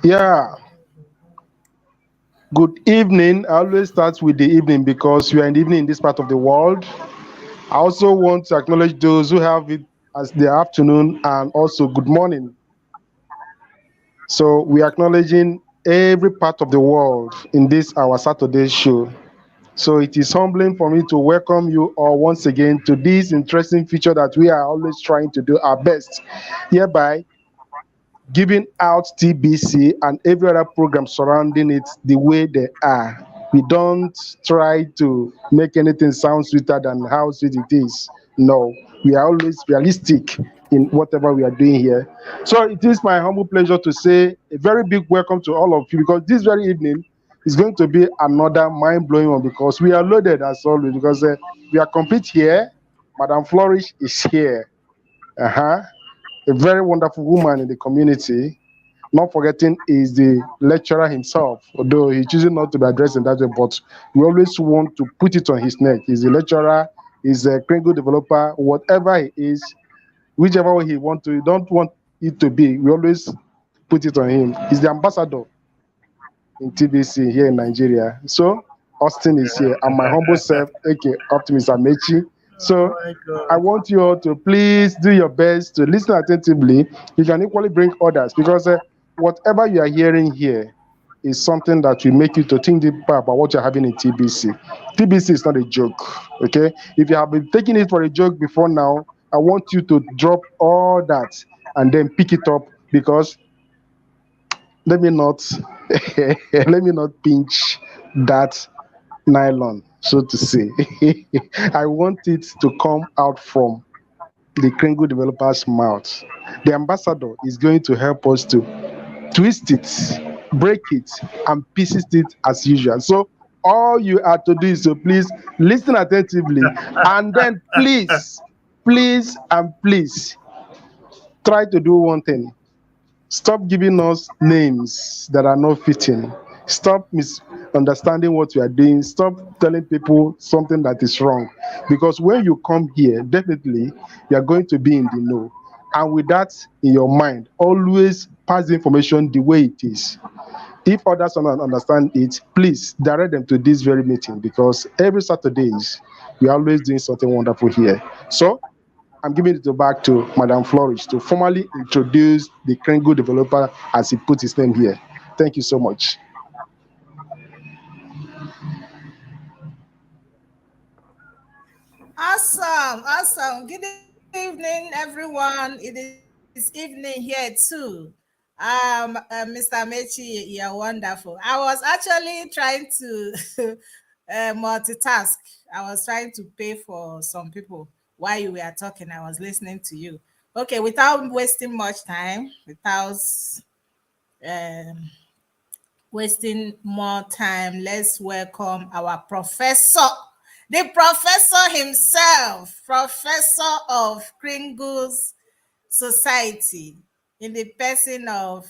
Yeah, good evening. I always start with the evening because we are in the evening in this part of the world. I also want to acknowledge those who have it as the afternoon and also good morning. So we are acknowledging every part of the world in this our Saturday show. So it is humbling for me to welcome you all once again to this interesting feature that we are always trying to do our best, hereby giving out TBC and every other program surrounding it the way they are. We don't try to make anything sound sweeter than how sweet it is. No, we are always realistic in whatever we are doing here. So it is my humble pleasure to say a very big welcome to all of you because this very evening is going to be another mind-blowing one because we are loaded as always because we are complete here. Madam Flourish is here. Uh-huh. A very wonderful woman in the community. Not forgetting is the lecturer himself, although he choosing not to be addressed in that way, but we always want to put it on his neck. He's a lecturer, he's a Kringle developer, whatever he is, whichever way he want to, don't want it to be, we always put it on him. He's the ambassador in TBC here in Nigeria. So Austin is here, and my humble self, aka Optimist Amechi. So My I God. want you all to please do your best to listen attentively. You can equally bring others because whatever you are hearing here is something that will make you to think deeper about what you're having in TBC. TBC is not a joke, okay? If you have been taking it for a joke before now, I want you to drop all that and then pick it up because let me not let me not pinch that nylon, so to say. I want it to come out from the Kringle developer's mouth. The ambassador is going to help us to twist it, break it, and pieces it as usual. So all you have to do is to please listen attentively and then please try to do one thing. Stop giving us names that are not fitting. Stop misunderstanding what we are doing. Stop telling people something that is wrong. Because when you come here, definitely you are going to be in the know. And with that in your mind, always pass the information the way it is. If others don't understand it, please direct them to this very meeting because every Saturdays we are always doing something wonderful here. So I'm giving it back to Madam Flourish to formally introduce the Kringle developer as he put his name here. Thank you so much. Awesome, awesome. Good evening, everyone. It is evening here too. Mr. Mechi, you're wonderful. I was actually trying to multitask. I was trying to pay for some people while you were talking. I was listening to you. Okay, without wasting much time, without um, wasting more time, let's welcome our professor, the professor himself, professor of Kringle's Society, in the person of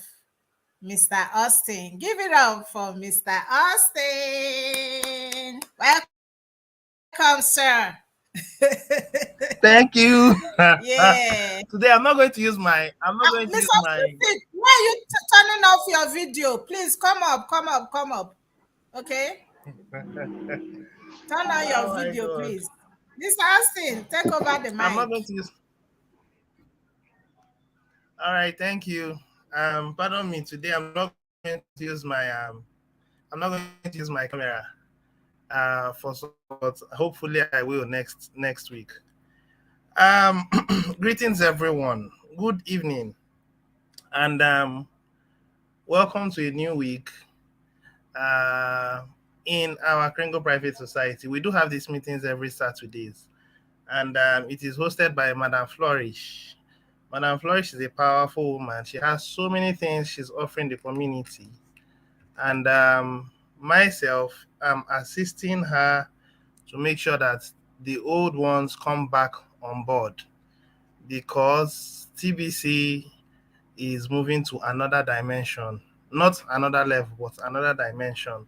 Mr. Austin. Give it up for Mr. Austin. Welcome, sir. Thank you. Yeah. Today I'm not going to use my I'm not going to Miss use Austin, my please, why are you turning off your video? Please come up, come up, come up. Okay? Turn on your oh my video, God. please. Mr. Austin, take over the I'm not mic. going to use All right, thank you. Pardon me, today I'm not going to use my camera for some, but hopefully I will next week. Um Greetings everyone. Good evening and welcome to a new week uh, in our Kringle Private Society. We do have these meetings every Saturdays, and it is hosted by Madame Flourish. Madame Flourish is a powerful woman. She has so many things she's offering the community, and myself, I'm assisting her to make sure that the old ones come back on board because TBC is moving to another dimension, not another level, but another dimension.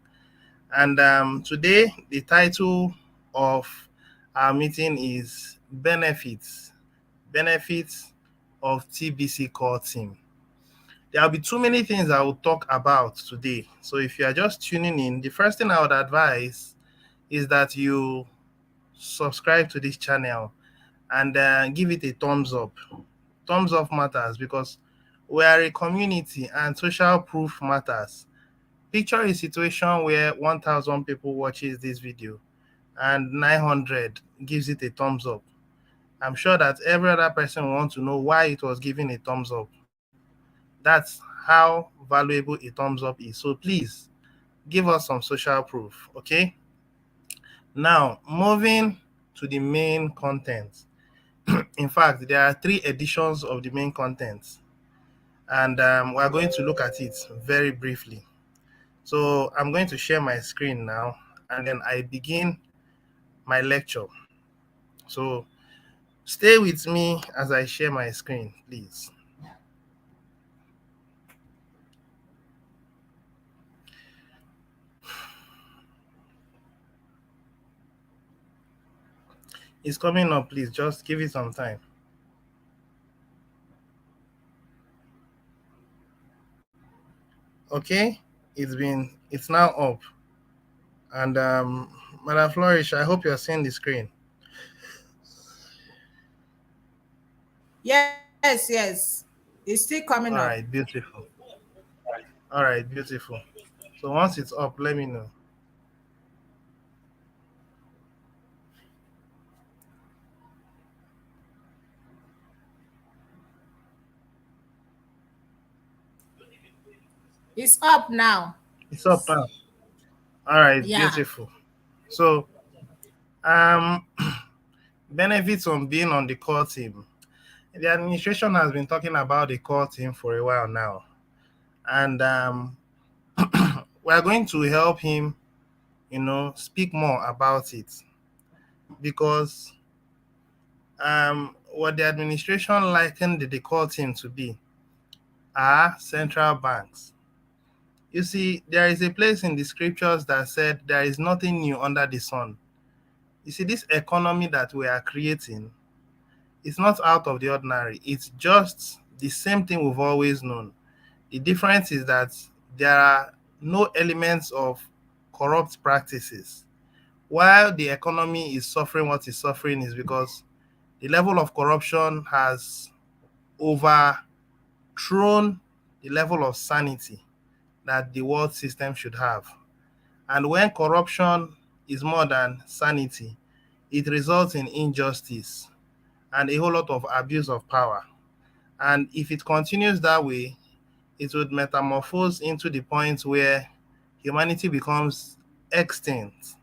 And today, the title of our meeting is Benefits of TBC Core Team. There'll be too many things I will talk about today. So if you are just tuning in, the first thing I would advise is that you subscribe to this channel and give it a thumbs up. Thumbs up matters because we are a community and social proof matters. Picture a situation where 1,000 people watches this video and 900 gives it a thumbs up. I'm sure that every other person will want to know why it was given a thumbs up. That's how valuable a thumbs up is. So please give us some social proof, okay? Now, moving to the main content. In fact, there are 3 editions of the main content, and we're going to look at it very briefly. So I'm going to share my screen now, and then I begin my lecture. So stay with me as I share my screen, please. It's coming up, please. Just give it some time. Okay, it's now up. And Madam Flourish, I hope you're seeing the screen. Yes. It's still coming All up. right, beautiful. All right, beautiful. So once it's up, let me know. It's up now. It's up now. All right, Yeah. beautiful. So um benefits on being on the core team. The administration has been talking about the core team for a while now. And we're going to help him, speak more about it because what the administration likened the core team to be are central banks. You see, there is a place in the scriptures that said there is nothing new under the sun. You see, this economy that we are creating is not out of the ordinary. It's just the same thing we've always known. The difference is that there are no elements of corrupt practices. While the economy is suffering what it's suffering is because the level of corruption has overthrown the level of sanity that the world system should have. And when corruption is more than sanity, it results in injustice and a whole lot of abuse of power. And if it continues that way, it would metamorphose into the point where humanity becomes extinct.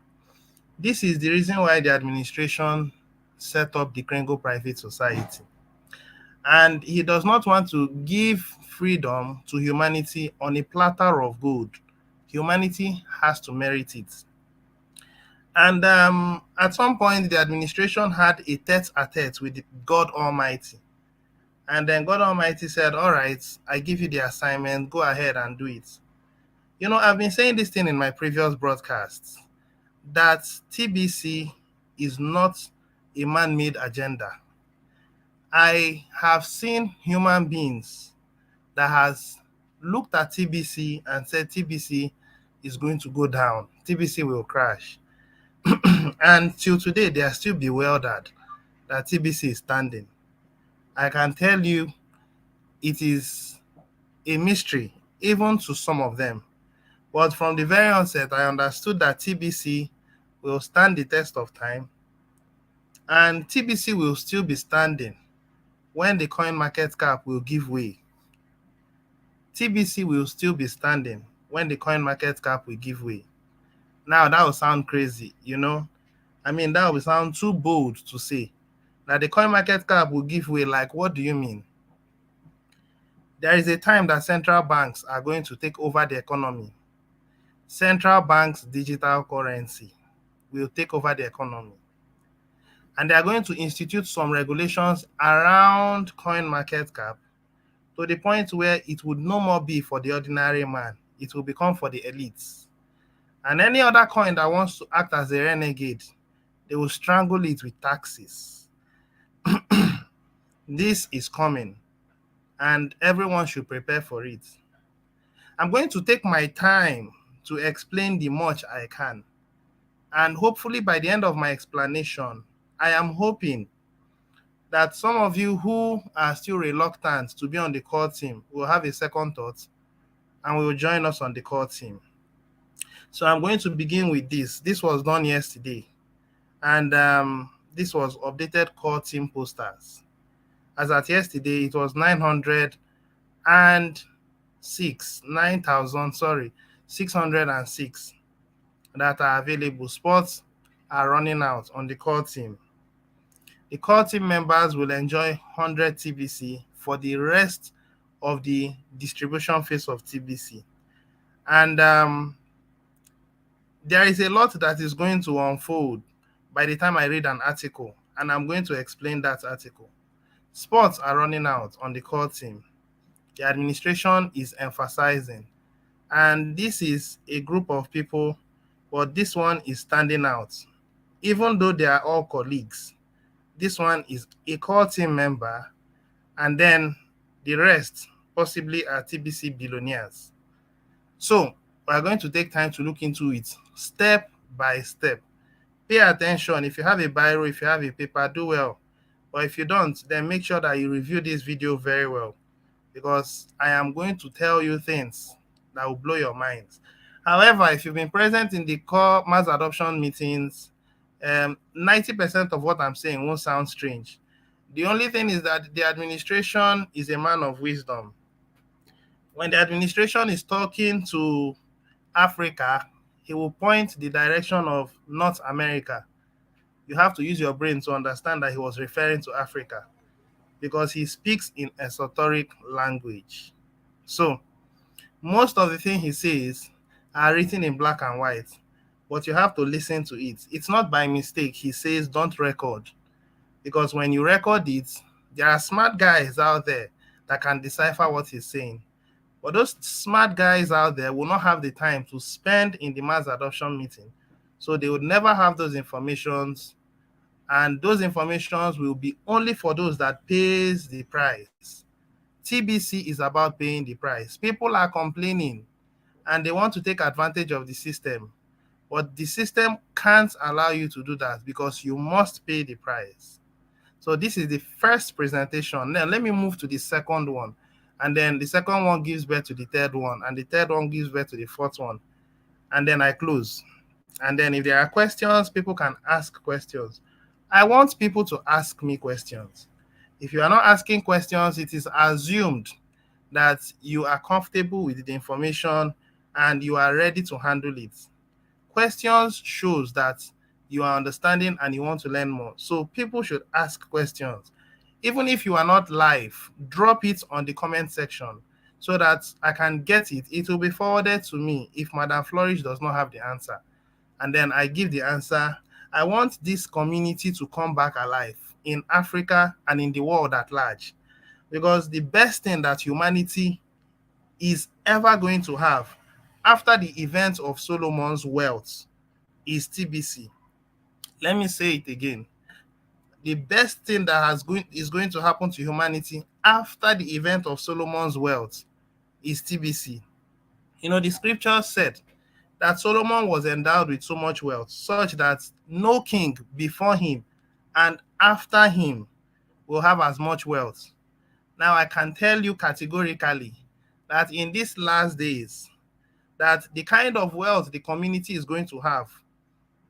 This is the reason why the administration set up the Krengo Private Society. And he does not want to give freedom to humanity on a platter of gold. Humanity has to merit it. And at some point, the administration had a tete-a-tete with God Almighty. And then God Almighty said, all right, I give you the assignment, go ahead and do it. I've been saying this thing in my previous broadcasts, that TBC is not a man-made agenda. I have seen human beings that has looked at TBC and said TBC is going to go down. TBC will crash. And till today, they are still bewildered that TBC is standing. I can tell you it is a mystery, even to some of them. But from the very onset, I understood that TBC will stand the test of time, and TBC will still be standing when the coin market cap will give way. TBC will still be standing when the coin market cap will give way. Now, that will sound crazy, that will sound too bold to say. That the coin market cap will give way, like, what do you mean? There is a time that central banks are going to take over the economy. Central banks' digital currency will take over the economy. And they are going to institute some regulations around coin market cap to the point where it would no more be for the ordinary man. It will become for the elites. And any other coin that wants to act as a renegade, they will strangle it with taxes. This is coming. and everyone should prepare for it. I'm going to take my time to explain the much I can. And hopefully, by the end of my explanation, I am hoping that some of you who are still reluctant to be on the core team will have a second thought and will join us on the core team. So I'm going to begin with this. This was done yesterday, and this was updated core team posters. As at yesterday, it was 606 that are available. Spots are running out on the core team. The core team members will enjoy 100 TBC for the rest of the distribution phase of TBC. And there is a lot that is going to unfold by the time I read an article, and I'm going to explain that article. Spots are running out on the core team. The administration is emphasizing, and this is a group of people, but this one is standing out. Even though they are all colleagues, this one is a core team member, and then the rest possibly are TBC billionaires. So we are going to take time to look into it step by step. Pay attention. If you have a biro, if you have a paper, do well. But if you don't, then make sure that you review this video very well, because I am going to tell you things that will blow your minds. However, if you've been present in the core mass adoption meetings, 90% of what I'm saying won't sound strange. The only thing is that the administration is a man of wisdom. When the administration is talking to Africa, he will point the direction of North America. You have to use your brain to understand that he was referring to Africa, because he speaks in esoteric language. So most of the things he says are written in black and white, but you have to listen to it. It's not by mistake he says don't record, because when you record it, there are smart guys out there that can decipher what he's saying. But those smart guys out there will not have the time to spend in the mass adoption meeting. So they would never have those informations, and those informations will be only for those that pays the price. TBC is about paying the price. People are complaining and they want to take advantage of the system, but the system can't allow you to do that because you must pay the price. So this is the first presentation. Now let me move to the second one, and then the second one gives birth to the third one, and the third one gives birth to the fourth one, and then I close. And then if there are questions, people can ask questions. I want people to ask me questions. If you are not asking questions, it is assumed that you are comfortable with the information and you are ready to handle it. Questions shows that you are understanding and you want to learn more. So people should ask questions. Even if you are not live, drop it on the comment section so that I can get it. It will be forwarded to me if Madam Flourish does not have the answer. And then I give the answer. I want this community to come back alive in Africa and in the world at large, because the best thing that humanity is ever going to have after the event of Solomon's wealth is TBC. Let me say it again. The best thing that is going to happen to humanity after the event of Solomon's wealth is TBC. You know, the scripture said that Solomon was endowed with so much wealth, such that no king before him and after him will have as much wealth. Now, I can tell you categorically that in these last days, that the kind of wealth the community is going to have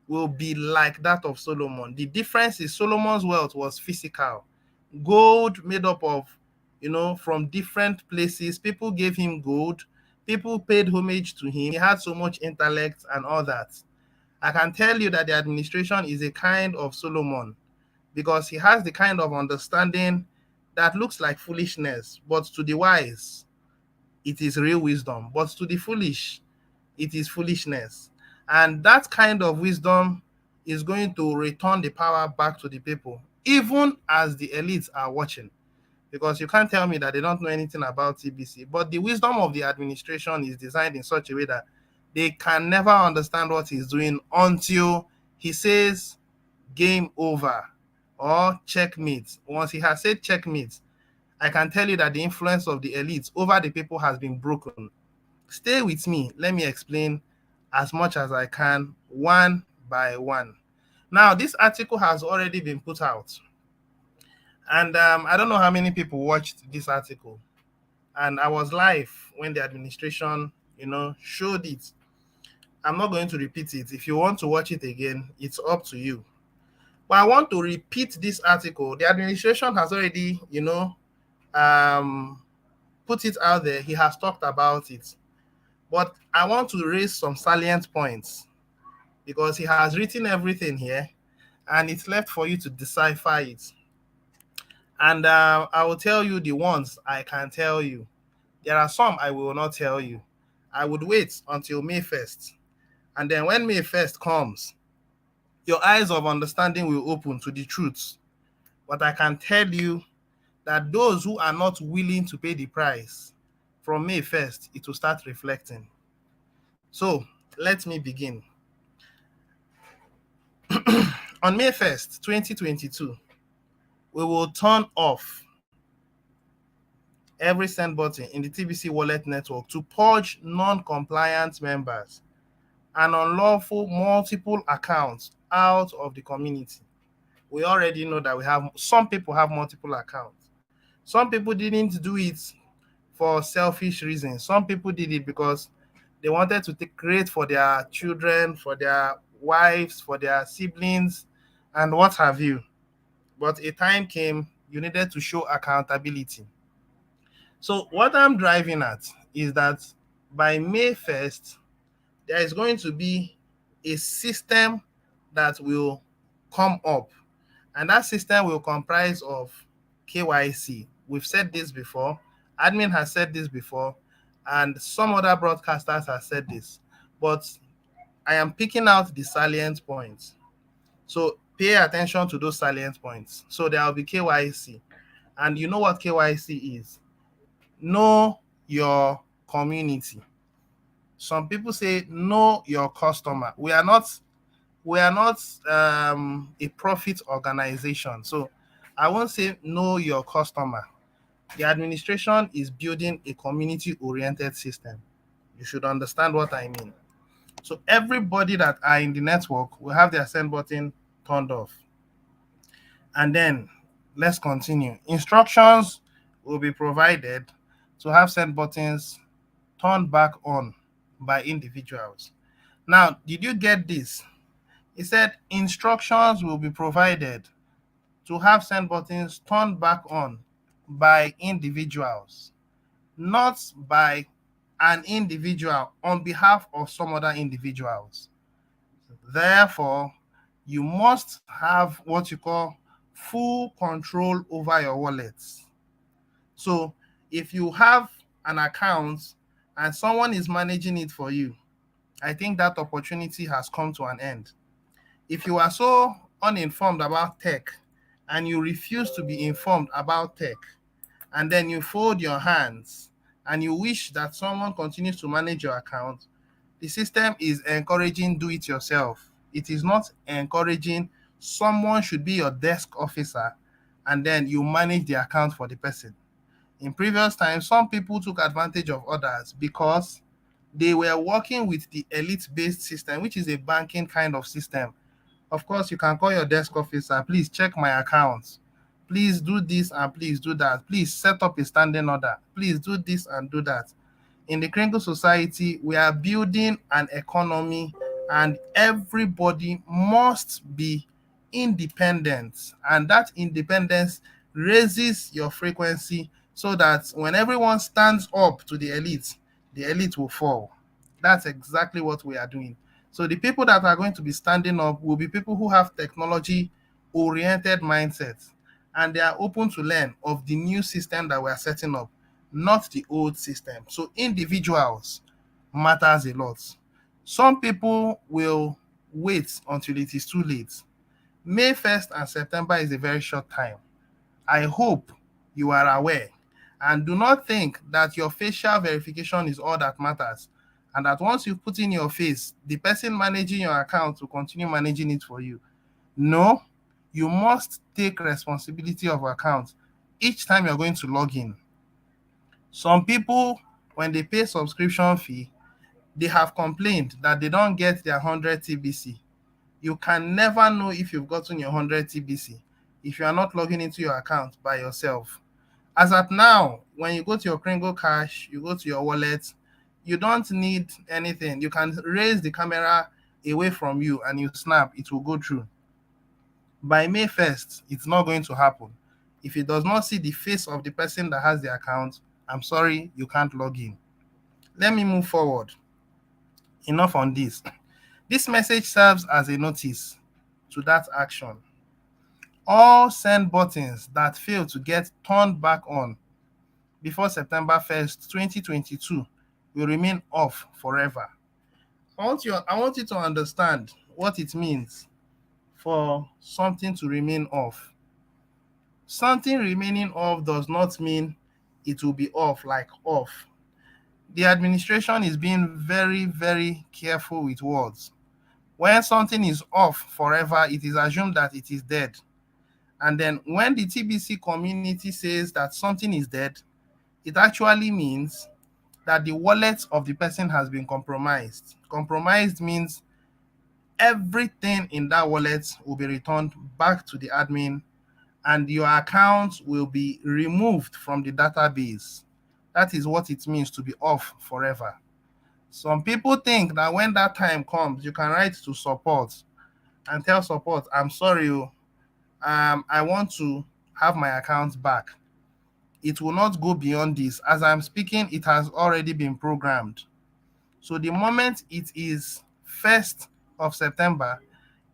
will be like that of Solomon. The difference is Solomon's wealth was physical. Gold made up of, from different places. People gave him gold. People paid homage to him. He had so much intellect and all that. I can tell you that the administration is a kind of Solomon, because he has the kind of understanding that looks like foolishness, but to the wise, it is real wisdom. But to the foolish, it is foolishness. And that kind of wisdom is going to return the power back to the people, even as the elites are watching. Because you can't tell me that they don't know anything about TBC. But the wisdom of the administration is designed in such a way that they can never understand what he's doing until he says game over or checkmate. Once he has said checkmate, I can tell you that the influence of the elites over the people has been broken. Stay with me. Let me explain as much as I can, one by one. Now, this article has already been put out, and I don't know how many people watched this article. And I was live when the administration, showed it. I'm not going to repeat it. If you want to watch it again, it's up to you. But I want to repeat this article. The administration has already, um, put it out there. He has talked about it. But I want to raise some salient points because he has written everything here and it's left for you to decipher it. And I will tell you the ones I can tell you. There are some I will not tell you. I would wait until May 1st. And then when May 1st comes, your eyes of understanding will open to the truth. But I can tell you that those who are not willing to pay the price, from May 1st, it will start reflecting. So let me begin. On May 1st, 2022, we will turn off every send button in the TBC wallet network to purge non-compliant members and unlawful multiple accounts out of the community. We already know that some people have multiple accounts. Some people didn't do it for selfish reasons. Some people did it because they wanted to create for their children, for their wives, for their siblings, and what have you. But a time came, you needed to show accountability. So what I'm driving at is that by May 1st, there is going to be a system that will come up. And that system will comprise of KYC. We've said this before. Admin has said this before. And some other broadcasters have said this. But I am picking out the salient points. So pay attention to those salient points. So there will be KYC. And you know what KYC is? Know your community. Some people say know your customer. We are not a profit organization. So I won't say know your customer. The administration is building a community-oriented system. You should understand what I mean. So everybody that are in the network will have their send button turned off. And then let's continue. Instructions will be provided to have send buttons turned back on by individuals. Now, did you get this? He said instructions will be provided to have send buttons turned back on by individuals, not by an individual on behalf of some other individuals. Therefore, you must have what you call full control over your wallets. So if you have an account and someone is managing it for you, I think that opportunity has come to an end. If you are so uninformed about tech and you refuse to be informed about tech, and then you fold your hands and you wish that someone continues to manage your account, the system is encouraging do it yourself. It is not encouraging someone should be your desk officer and then you manage the account for the person. In previous times, some people took advantage of others because they were working with the elite-based system, which is a banking kind of system. Of course, you can call your desk officer, please check my accounts. Please do this and please do that. Please set up a standing order. Please do this and do that. In the Kringle Society, we are building an economy and everybody must be independent. And that independence raises your frequency so that when everyone stands up to the elite will fall. That's exactly what we are doing. So the people that are going to be standing up will be people who have technology-oriented mindsets and they are open to learn of the new system that we are setting up, not the old system. So individuals matters a lot. Some people will wait until it is too late. May 1st and September is a very short time. I hope you are aware and do not think that your facial verification is all that matters and that once you put in your face, the person managing your account will continue managing it for you. No, you must take responsibility of your account. each time you're going to log in. Some people, when they pay subscription fee, they have complained that they don't get their 100 TBC. You can never know if you've gotten your 100 TBC if you are not logging into your account by yourself. As at now, when you go to your Kringle Cash, you go to your wallet, you don't need anything. You can raise the camera away from you and you snap, it will go through. By May 1st, it's not going to happen. If it does not see the face of the person that has the account, I'm sorry, you can't log in. Let me move forward. Enough on this. This message serves as a notice to that action. All send buttons that fail to get turned back on before September 1st, 2022 will remain off forever. I want you to understand what it means for something to remain off. Something remaining off does not mean it will be off like off. The administration is being very, very careful with words. When something is off forever, it is assumed that it is dead. And then when the TBC community says that something is dead, it actually means that the wallet of the person has been compromised. Compromised means everything in that wallet will be returned back to the admin and your account will be removed from the database. That is what it means to be off forever. Some people think that when that time comes, you can write to support and tell support, I'm sorry, I want to have my account back. It will not go beyond this. As I'm speaking, it has already been programmed. So the moment it is 1st of September,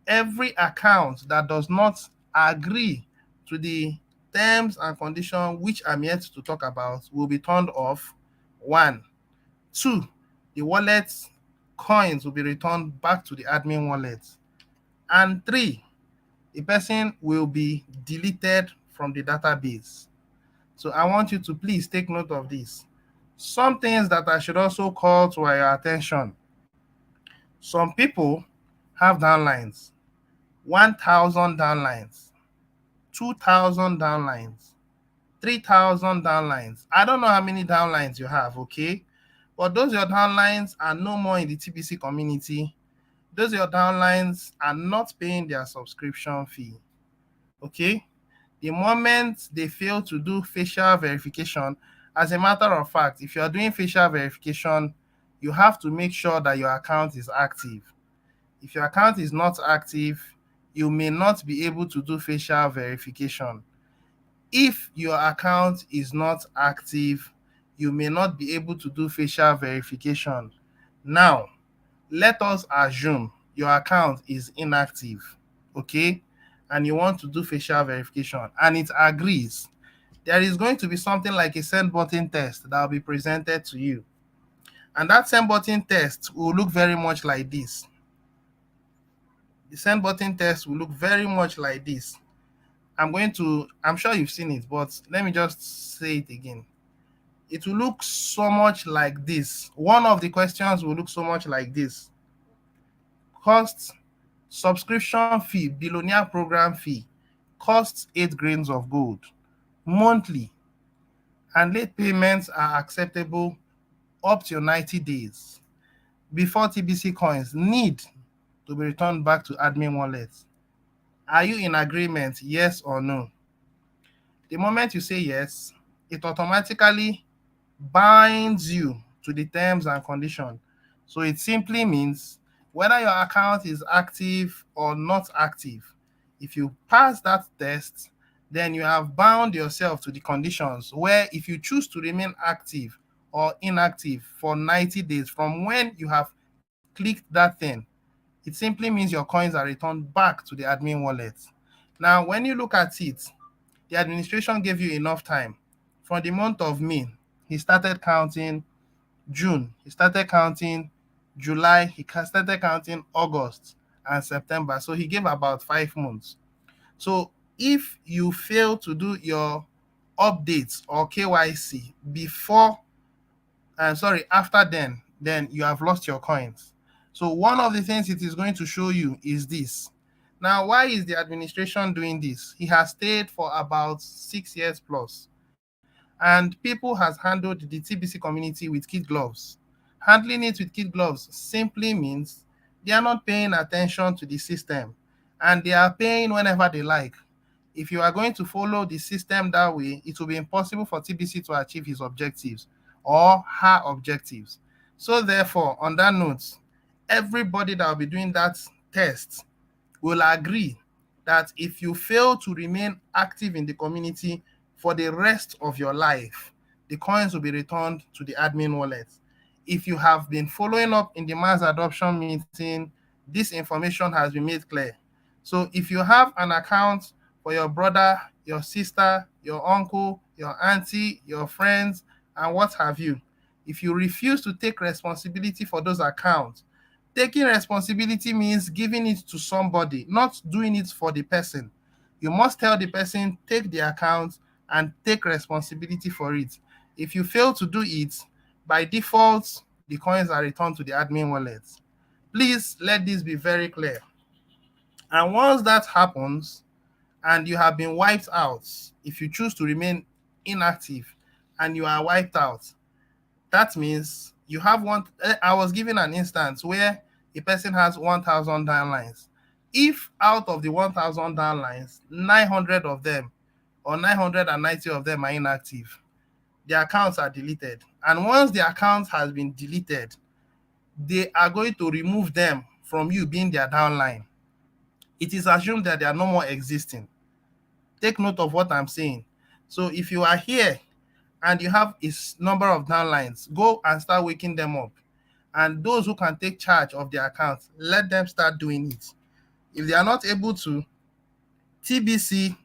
every account that does not agree to the terms and conditions which I'm yet to talk about will be turned off. 1. 2. The wallet coins will be returned back to the admin wallet. And 3. The person will be deleted from the database. So I want you to please take note of this. Some things that I should also call to your attention. Some people have downlines, 1,000 downlines, 2,000 downlines, 3,000 downlines. I don't know how many downlines you have, okay? But those your downlines are no more in the TBC community. Those your downlines are not paying their subscription fee, okay? The moment they fail to do facial verification, as a matter of fact, if you're doing facial verification, you have to make sure that your account is active. If your account is not active, you may not be able to do facial verification. If your account is not active, you may not be able to do facial verification. Now, let us assume your account is inactive, okay? And you want to do facial verification and it agrees. There is going to be something like a send button test that will be presented to you. And that send button test will look very much like this. The send button test will look very much like this. I'm sure you've seen it, but let me just say it again. It will look so much like this. One of the questions will look so much like this. Cost, subscription fee, billionaire program fee, costs 8 grains of gold monthly, and late payments are acceptable up to 90 days before TBC coins need to be returned back to admin wallets. Are you in agreement, yes or no? The moment you say yes, it automatically binds you to the terms and conditions. So it simply means whether your account is active or not active, if you pass that test, then you have bound yourself to the conditions where if you choose to remain active or inactive for 90 days from when you have clicked that thing, it simply means your coins are returned back to the admin wallet. Now, when you look at it, the administration gave you enough time. For the month of May, he started counting June, he started counting July, he started counting August and September. So he gave about 5 months. So if you fail to do your updates or KYC after then you have lost your coins. So one of the things it is going to show you is this, Now, why is the administration doing this? He has stayed for about 6 years plus, and people has handled the TBC community with kid gloves. Handling it with kid gloves simply means they are not paying attention to the system, and they are paying whenever they like. If you are going to follow the system that way, it will be impossible for TBC to achieve his objectives or her objectives. So therefore, on that note, everybody that will be doing that test will agree that if you fail to remain active in the community for the rest of your life, the coins will be returned to the admin wallet. If you have been following up in the mass adoption meeting, this information has been made clear. So if you have an account for your brother, your sister, your uncle, your auntie, your friends, and what have you, if you refuse to take responsibility for those accounts, taking responsibility means giving it to somebody, not doing it for the person. You must tell the person, take the account and take responsibility for it. If you fail to do it, by default, the coins are returned to the admin wallet. Please let this be very clear. And once that happens, and you have been wiped out, if you choose to remain inactive and you are wiped out, that means you have one. I was given an instance where a person has 1,000 downlines. If out of the 1,000 downlines, 900 of them or 990 of them are inactive, the accounts are deleted. And once the account has been deleted, they are going to remove them from you being their downline. It is assumed that they are no more existing. Take note of what I'm saying. So if you are here and you have a number of downlines, go and start waking them up. And those who can take charge of their accounts, let them start doing it. If they are not able to, TBC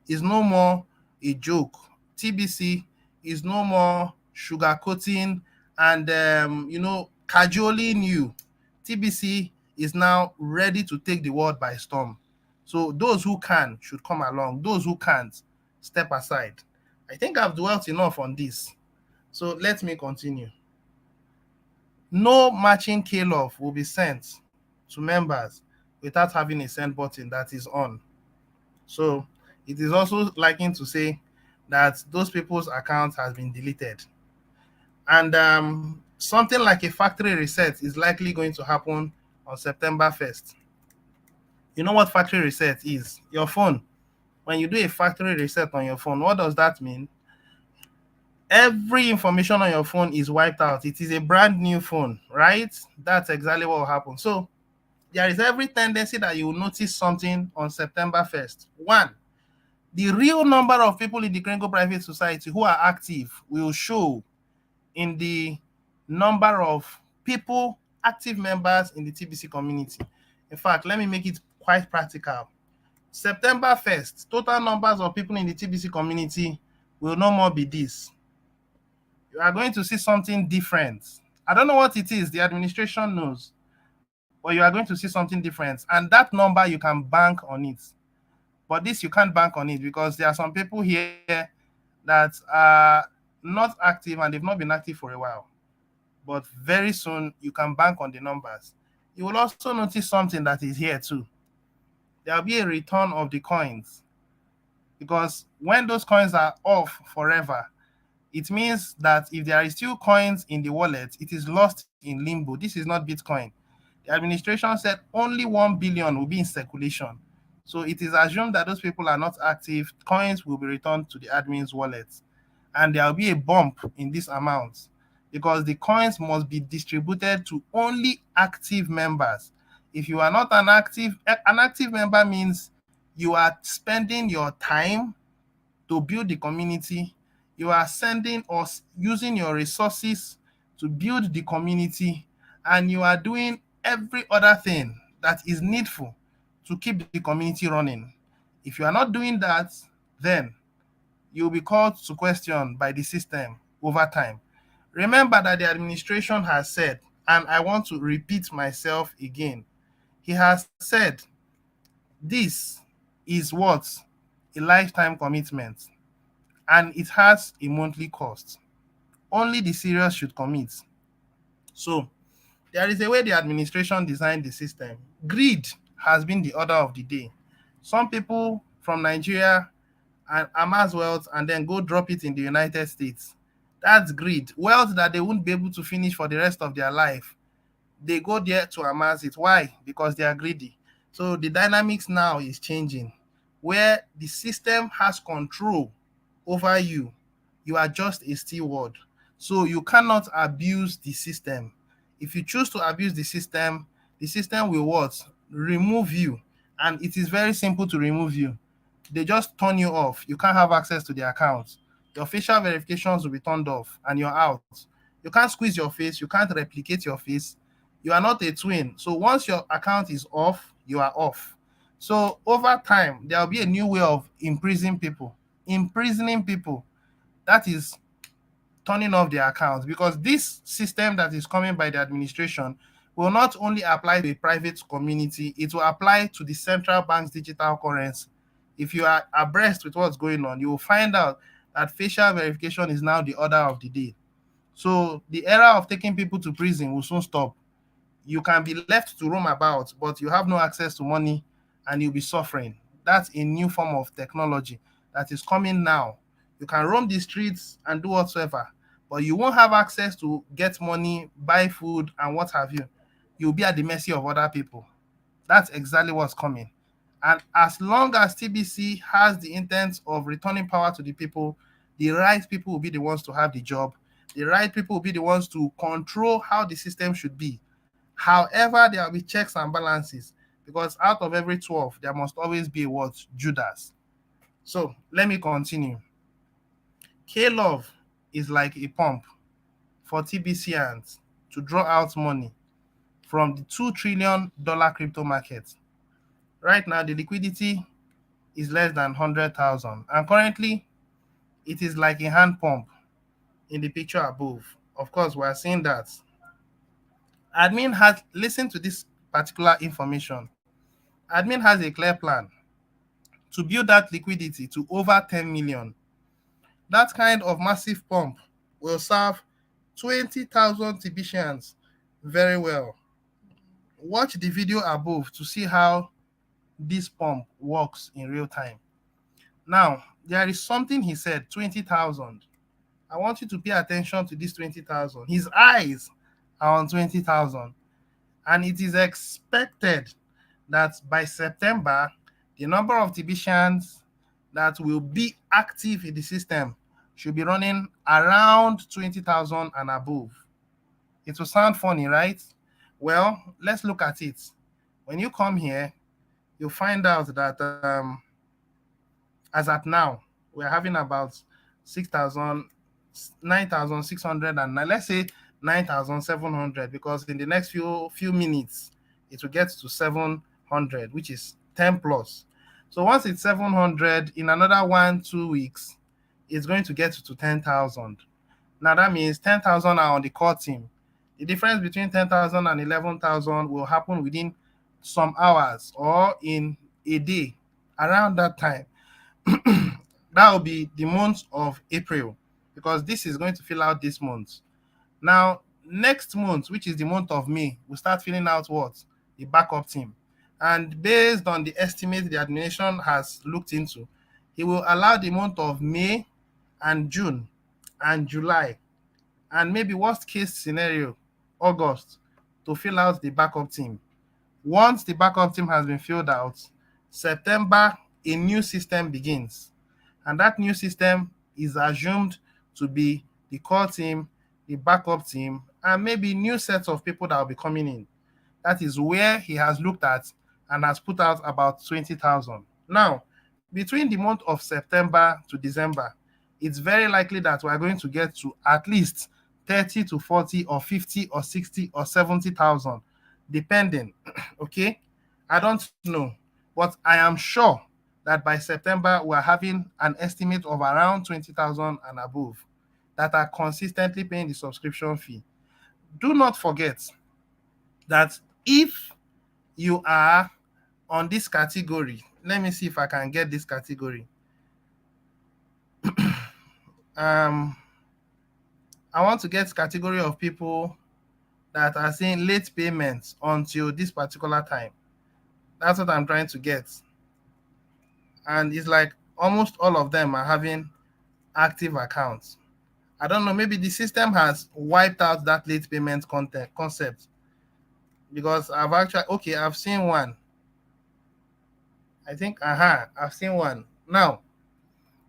is no more a joke. TBC is no more sugarcoating and cajoling you. TBC is now ready to take the world by storm. So those who can should come along. Those who can't, step aside. I think I've dwelt enough on this. So let me continue. No matching K-Love will be sent to members without having a send button that is on. So it is also liking to say that those people's account has been deleted. And something like a factory reset is likely going to happen on September 1st. You know what factory reset is? Your phone. When you do a factory reset on your phone, what does that mean? Every information on your phone is wiped out. It is a brand new phone, right? That's exactly what will happen. So there is every tendency that you will notice something on September 1st. One, the real number of people in the Krenko Private Society who are active will show in the number of people, active members in the TBC community. In fact, let me make it quite practical. September 1st, total numbers of people in the TBC community will no more be this. You are going to see something different. I don't know what it is, the administration knows, but you are going to see something different. And that number, you can bank on it. But this, you can't bank on it because there are some people here that are not active and they've not been active for a while. But very soon, you can bank on the numbers. You will also notice something that is here too. There will be a return of the coins because when those coins are off forever, it means that if there is still coins in the wallet, it is lost in limbo. This is not Bitcoin. The administration said only 1 billion will be in circulation. So it is assumed that those people are not active. Coins will be returned to the admin's wallet. And there will be a bump in this amount because the coins must be distributed to only active members. If you are not an active member means you are spending your time to build the community. You are sending or using your resources to build the community, and you are doing every other thing that is needful to keep the community running. If you are not doing that, then you'll be called to question by the system over time. Remember that the administration has said, and I want to repeat myself again, he has said, this is what? A lifetime commitment, and it has a monthly cost. Only the serious should commit. So there is a way the administration designed the system. Greed has been the order of the day. Some people from Nigeria and amass wealth and then go drop it in the United States. That's greed. Wealth that they won't be able to finish for the rest of their life. They go there to amass it. Why? Because they are greedy. So the dynamics now is changing where the system has control over you. You are just a steward. So you cannot abuse the system. If you choose to abuse the system will what? Remove you. And it is very simple to remove you. They just turn you off. You can't have access to the account. Your facial verifications will be turned off and you're out. You can't squeeze your face. You can't replicate your face. You are not a twin. So once your account is off, you are off. So over time, there will be a new way of imprisoning people. Imprisoning people. That is turning off their accounts because this system that is coming by the administration will not only apply to a private community, it will apply to the central bank's digital currency. If you are abreast with what's going on, you will find out that facial verification is now the order of the day. So the era of taking people to prison will soon stop. You can be left to roam about, but you have no access to money and you'll be suffering. That's a new form of technology that is coming now. You can roam the streets and do whatsoever, but you won't have access to get money, buy food, and what have you. You'll be at the mercy of other people. That's exactly what's coming. And as long as TBC has the intent of returning power to the people, the right people will be the ones to have the job. The right people will be the ones to control how the system should be. However, there will be checks and balances because out of every 12, there must always be a what? Judas. So let me continue. K-Love is like a pump for TBC hands to draw out money from the $2 trillion crypto market. Right now, the liquidity is less than 100,000. And currently, it is like a hand pump in the picture above. Of course, we are seeing that. Admin has listened to this particular information. Admin has a clear plan to build that liquidity to over 10 million. That kind of massive pump will serve 20,000 Tibetians very well. Watch the video above to see how this pump works in real time. Now, there is something he said 20,000. I want you to pay attention to this 20,000. His eyes are on 20,000. And it is expected that by September, the number of Tibetians that will be active in the system should be running around 20,000 and above. It will sound funny, right? Well, let's look at it. When you come here, you'll find out that as at now, we're having about 6,000, 9,600, and let's say 9,700 because in the next few minutes, it will get to 700, which is 10 plus. So once it's 700, in another 1-2 weeks, it's going to get to 10,000. Now that means 10,000 are on the core team. The difference between 10,000 and 11,000 will happen within some hours or in a day around that time. That will be the month of April because this is going to fill out this month. Now, next month, which is the month of May, we'll start filling out what? The backup team. And based on the estimate the administration has looked into, he will allow the month of May and June and July and maybe worst case scenario, August, to fill out the backup team. Once the backup team has been filled out, September, a new system begins. And that new system is assumed to be the core team, the backup team, and maybe new sets of people that will be coming in. That is where he has looked at and has put out about 20,000. Now, between the month of September to December, it's very likely that we're going to get to at least 30 to 40 or 50 or 60 or 70,000, depending. Okay? I don't know, but I am sure that by September, we're having an estimate of around 20,000 and above that are consistently paying the subscription fee. Do not forget that if you are on this category, let me see if I can get this category. I want to get category of people that are saying late payments until this particular time. That's what I'm trying to get. And it's like almost all of them are having active accounts. I don't know, maybe the system has wiped out that late payment concept, because I've seen one. I think I've seen one. Now,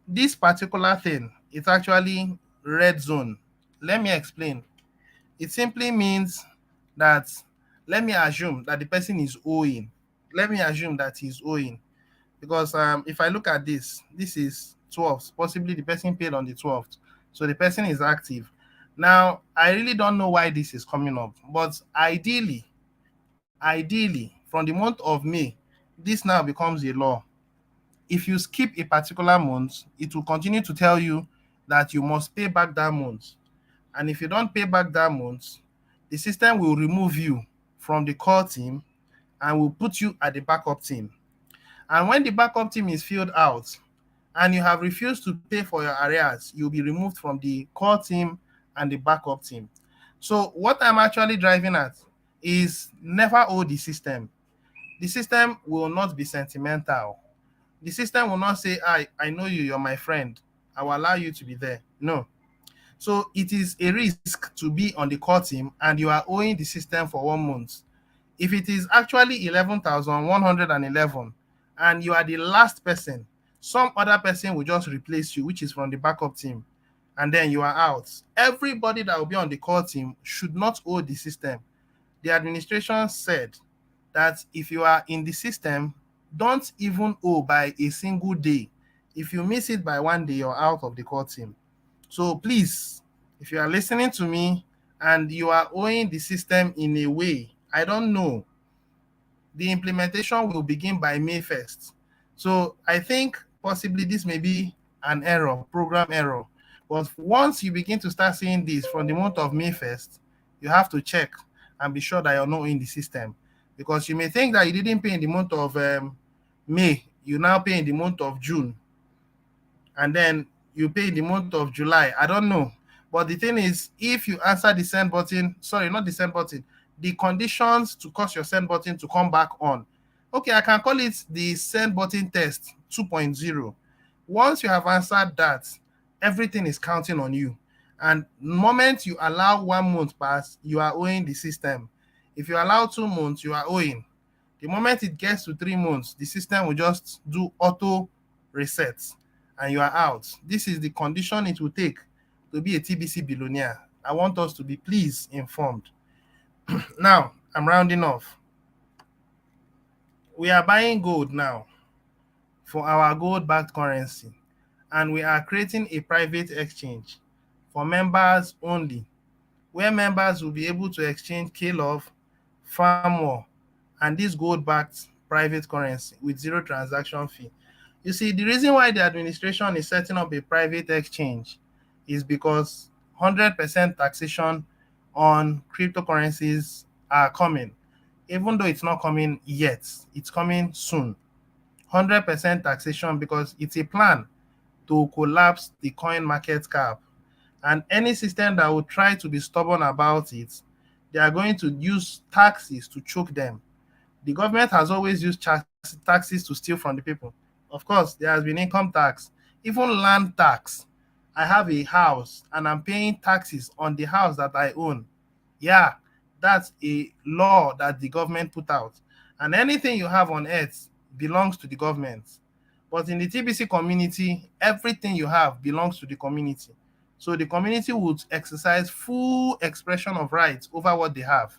this particular thing, it's actually red zone. Let me explain. It simply means that, let me assume that the person is owing. Let me assume that he's owing. Because if I look at this is 12th. Possibly the person paid on the 12th. So the person is active. Now, I really don't know why this is coming up. But ideally, from the month of May, this now becomes a law. If you skip a particular month, it will continue to tell you that you must pay back that month. And if you don't pay back that month, the system will remove you from the core team and will put you at the backup team. And when the backup team is filled out and you have refused to pay for your arrears, you'll be removed from the core team and the backup team. So what I'm actually driving at is never owe the system. The system will not be sentimental. The system will not say, I know you, you're my friend, I will allow you to be there. No. So it is a risk to be on the core team and you are owing the system for 1 month. If it is actually 11,111 and you are the last person, some other person will just replace you, which is from the backup team, and then you are out. Everybody that will be on the core team should not owe the system. The administration said that if you are in the system, don't even owe by a single day. If you miss it by 1 day, you're out of the core team. So please, if you are listening to me and you are owing the system in a way, I don't know, the implementation will begin by May 1st. So I think possibly this may be an error, program error. But once you begin to start seeing this from the month of May 1st, you have to check and be sure that you're not in the system. Because you may think that you didn't pay in the month of May, you now pay in the month of June, and then you pay in the month of July. I don't know. But the thing is, if you answer the send button, sorry, not the send button, the conditions to cause your send button to come back on. Okay, I can call it the send button test 2.0. Once you have answered that, everything is counting on you. And the moment you allow 1 month pass, you are owing the system. If you allow 2 months, you are owing. The moment it gets to 3 months, the system will just do auto resets and you are out. This is the condition it will take to be a TBC billionaire. I want us to be please informed. Now, I'm rounding off. We are buying gold now for our gold-backed currency, and we are creating a private exchange for members only, where members will be able to exchange K-Love, Farmware, and this gold-backed private currency with zero transaction fee. You see, the reason why the administration is setting up a private exchange is because 100% taxation on cryptocurrencies are coming. Even though it's not coming yet, it's coming soon. 100% taxation because it's a plan to collapse the coin market cap. And any system that will try to be stubborn about it, they are going to use taxes to choke them. The government has always used taxes to steal from the people. Of course, there has been income tax, even land tax. I have a house and I'm paying taxes on the house that I own. Yeah, that's a law that the government put out. And anything you have on earth belongs to the government. But in the TBC community, everything you have belongs to the community. So the community would exercise full expression of rights over what they have.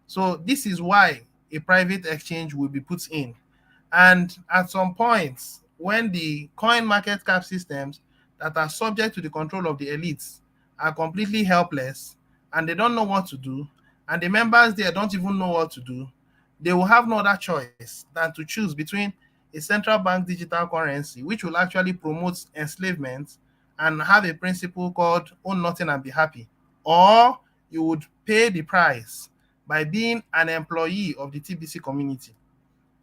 So this is why a private exchange will be put in. And at some point, when the coin market cap systems that are subject to the control of the elites are completely helpless and they don't know what to do, and the members there don't even know what to do, they will have no other choice than to choose between a central bank digital currency, which will actually promote enslavement and have a principle called own nothing and be happy, or you would pay the price by being an employee of the TBC community.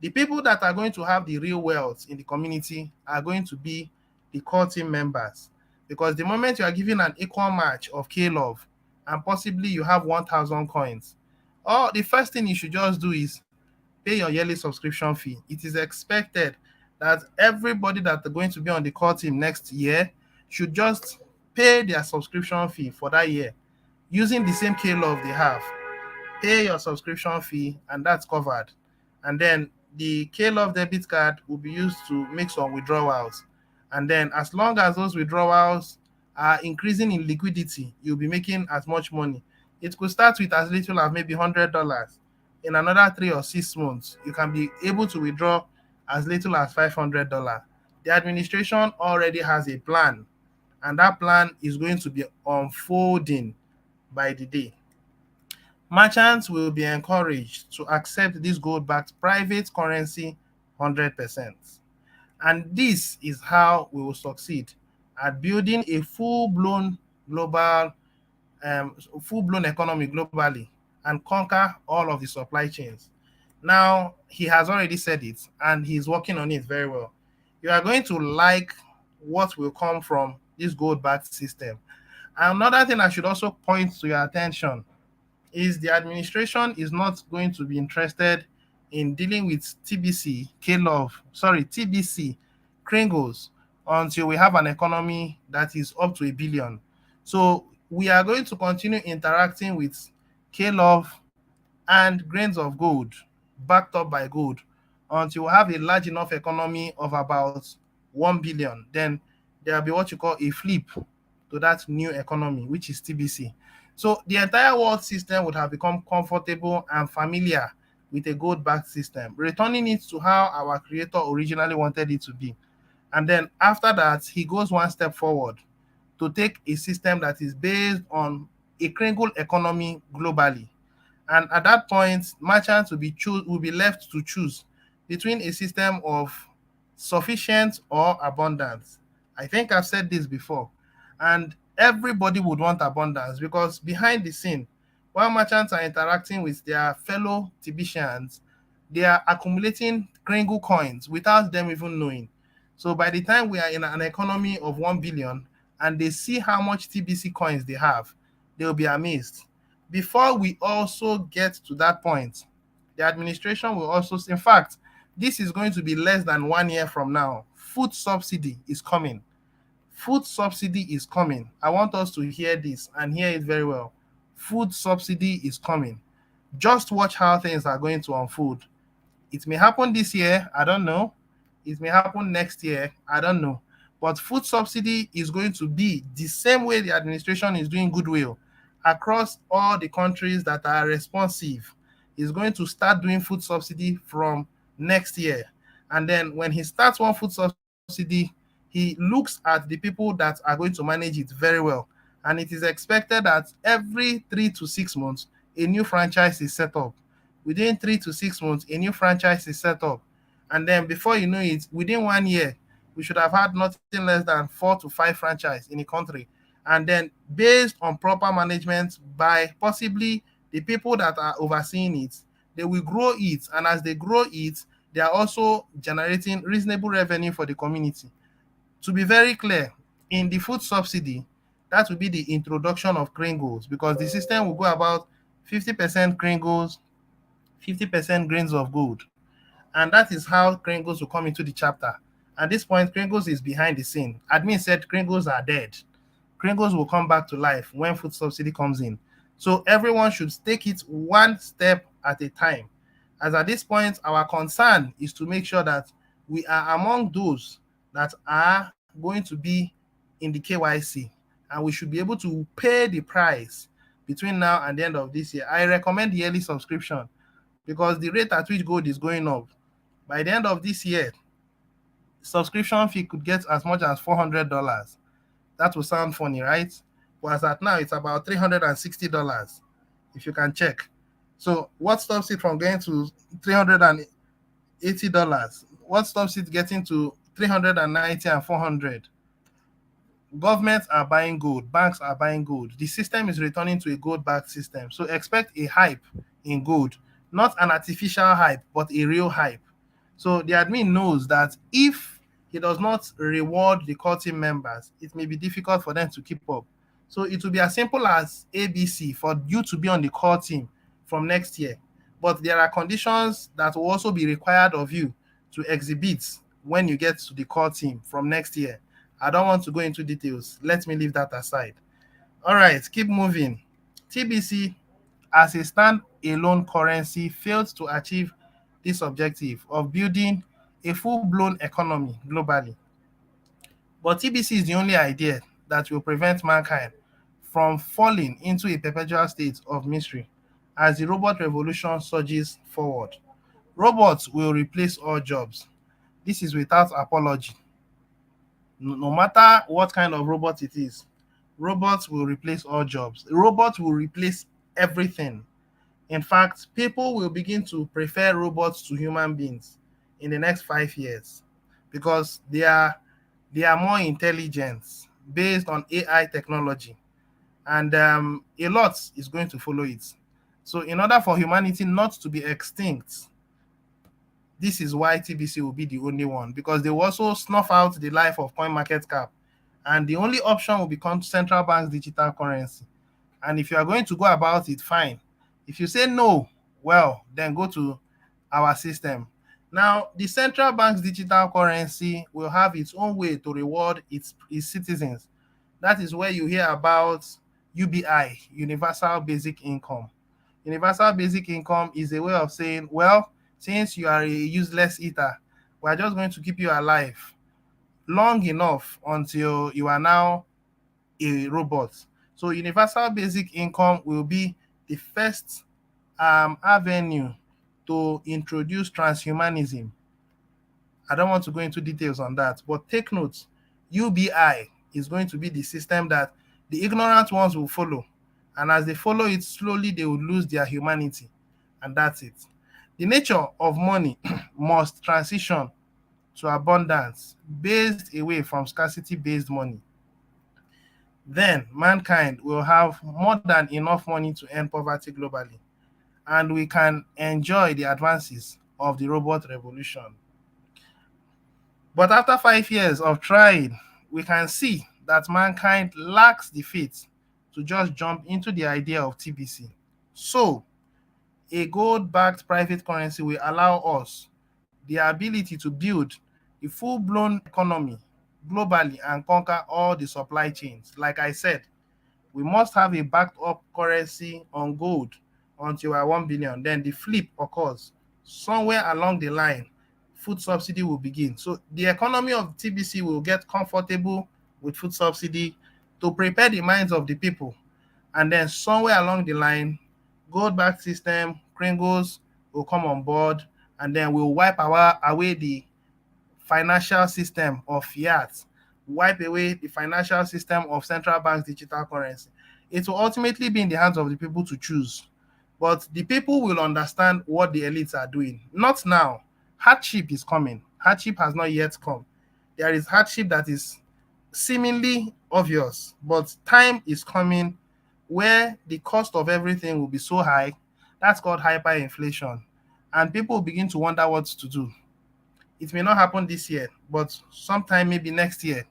The people that are going to have the real wealth in the community are going to be the core team members. Because the moment you are given an equal match of K-Love and possibly you have 1,000 coins, the first thing you should just do is pay your yearly subscription fee. It is expected that everybody that are going to be on the core team next year should just pay their subscription fee for that year using the same K-Love they have. Pay your subscription fee, and that's covered. And then the K-Love debit card will be used to make some withdrawals. And then as long as those withdrawals are increasing in liquidity, you'll be making as much money. It could start with as little as maybe $100. In another 3 or 6 months, you can be able to withdraw as little as $500. The administration already has a plan, and that plan is going to be unfolding by the day. Merchants will be encouraged to accept this gold-backed private currency 100%. And this is how we will succeed at building a global, full-blown economy globally and conquer all of the supply chains. Now, he has already said it, and he's working on it very well. You are going to like what will come from this gold-backed system. Another thing I should also point to your attention is the administration is not going to be interested in dealing with TBC, Kringles, until we have an economy that is up to 1 billion. So we are going to continue interacting with K-Love and grains of gold, backed up by gold, until we have a large enough economy of about 1 billion. Then there will be what you call a flip to that new economy, which is TBC. So the entire world system would have become comfortable and familiar with a gold-backed system, returning it to how our creator originally wanted it to be. And then after that, he goes one step forward to take a system that is based on a Kringle economy globally. And at that point, merchants will be left to choose between a system of sufficient or abundance. I think I've said this before. And everybody would want abundance, because behind the scene, while merchants are interacting with their fellow TBCians, they are accumulating Kringle coins without them even knowing. So by the time we are in an economy of 1 billion and they see how much TBC coins they have, they'll be amazed. Before we also get to that point, the administration will also, in fact, this is going to be less than 1 year from now. Food subsidy is coming. Food subsidy is coming. I want us to hear this and hear it very well. Food subsidy is coming. Just watch how things are going to unfold. It may happen this year, I don't know. It may happen next year, I don't know. But food subsidy is going to be the same way the administration is doing goodwill across all the countries that are responsive. Is going to start doing food subsidy from next year. And then when he starts one food subsidy, he looks at the people that are going to manage it very well. And it is expected that every 3 to 6 months, a new franchise is set up. Within 3 to 6 months, a new franchise is set up. And then before you know it, within 1 year, we should have had nothing less than 4 to 5 franchises in a country. And then based on proper management by possibly the people that are overseeing it, they will grow it. And as they grow it, they are also generating reasonable revenue for the community. To be very clear, in the food subsidy, that will be the introduction of Kringles, because the system will go about 50% Kringles, 50% grains of gold. And that is how Kringles will come into the chapter. At this point, Kringles is behind the scene. Admin said Kringles are dead. Kringles will come back to life when food subsidy comes in. So everyone should take it one step at a time. As at this point, our concern is to make sure that we are among those that are going to be in the KYC, and we should be able to pay the price between now and the end of this year. I recommend yearly subscription because the rate at which gold is going up, by the end of this year, subscription fee could get as much as $400. That will sound funny, right? But as at now, it's about $360, if you can check. So what stops it from going to $380? What stops it getting to 390 and 400? Governments are buying gold, banks are buying gold. The system is returning to a gold-backed system. So expect a hype in gold, not an artificial hype, but a real hype. So the admin knows that if he does not reward the core team members, it may be difficult for them to keep up. So it will be as simple as ABC for you to be on the core team from next year. but there are conditions that will also be required of you to exhibit when you get to the core team from next year. I don't want to go into details. Let me leave that aside. All right, keep moving. TBC, as a standalone currency, failed to achieve this objective of building a full-blown economy globally. But TBC is the only idea that will prevent mankind from falling into a perpetual state of mystery as the robot revolution surges forward. Robots will replace all jobs. This is without apology. No matter what kind of robot it is, robots will replace all jobs. Robots will replace everything. In fact, people will begin to prefer robots to human beings in the next 5 years because they are more intelligent based on AI technology, and a lot is going to follow it. So, in order for humanity not to be extinct, this is why TBC will be the only one, because they will also snuff out the life of coin market cap, and the only option will become central bank's digital currency. And if you are going to go about it, fine. If you say no, well, then go to our system. Now, the central bank's digital currency will have its own way to reward its citizens. That is where you hear about UBI, Universal Basic Income. Universal Basic Income is a way of saying, well, since you are a useless eater, we are just going to keep you alive long enough until you are now a robot. So universal basic income will be the first avenue to introduce transhumanism. I don't want to go into details on that, but take note, UBI is going to be the system that the ignorant ones will follow. And as they follow it, slowly they will lose their humanity. And that's it. The nature of money must transition to abundance based away from scarcity based money. Then mankind will have more than enough money to end poverty globally, and we can enjoy the advances of the robot revolution. But after 5 years of trying, we can see that mankind lacks the faith to just jump into the idea of TBC. So, a gold backed private currency will allow us the ability to build a full blown economy globally and conquer all the supply chains. Like I said, we must have a backed up currency on gold until we're 1 billion. Then the flip occurs. Somewhere along the line, food subsidy will begin. So the economy of TBC will get comfortable with food subsidy to prepare the minds of the people. And then somewhere along the line, gold backed system, Kringles will come on board, and then we'll wipe away the financial system of fiat, wipe away the financial system of central banks' digital currency. It will ultimately be in the hands of the people to choose. But the people will understand what the elites are doing. Not now. Hardship is coming. Hardship has not yet come. There is hardship that is seemingly obvious, but time is coming where the cost of everything will be so high. That's called hyperinflation. And people will begin to wonder what to do. It may not happen this year, but sometime maybe next year.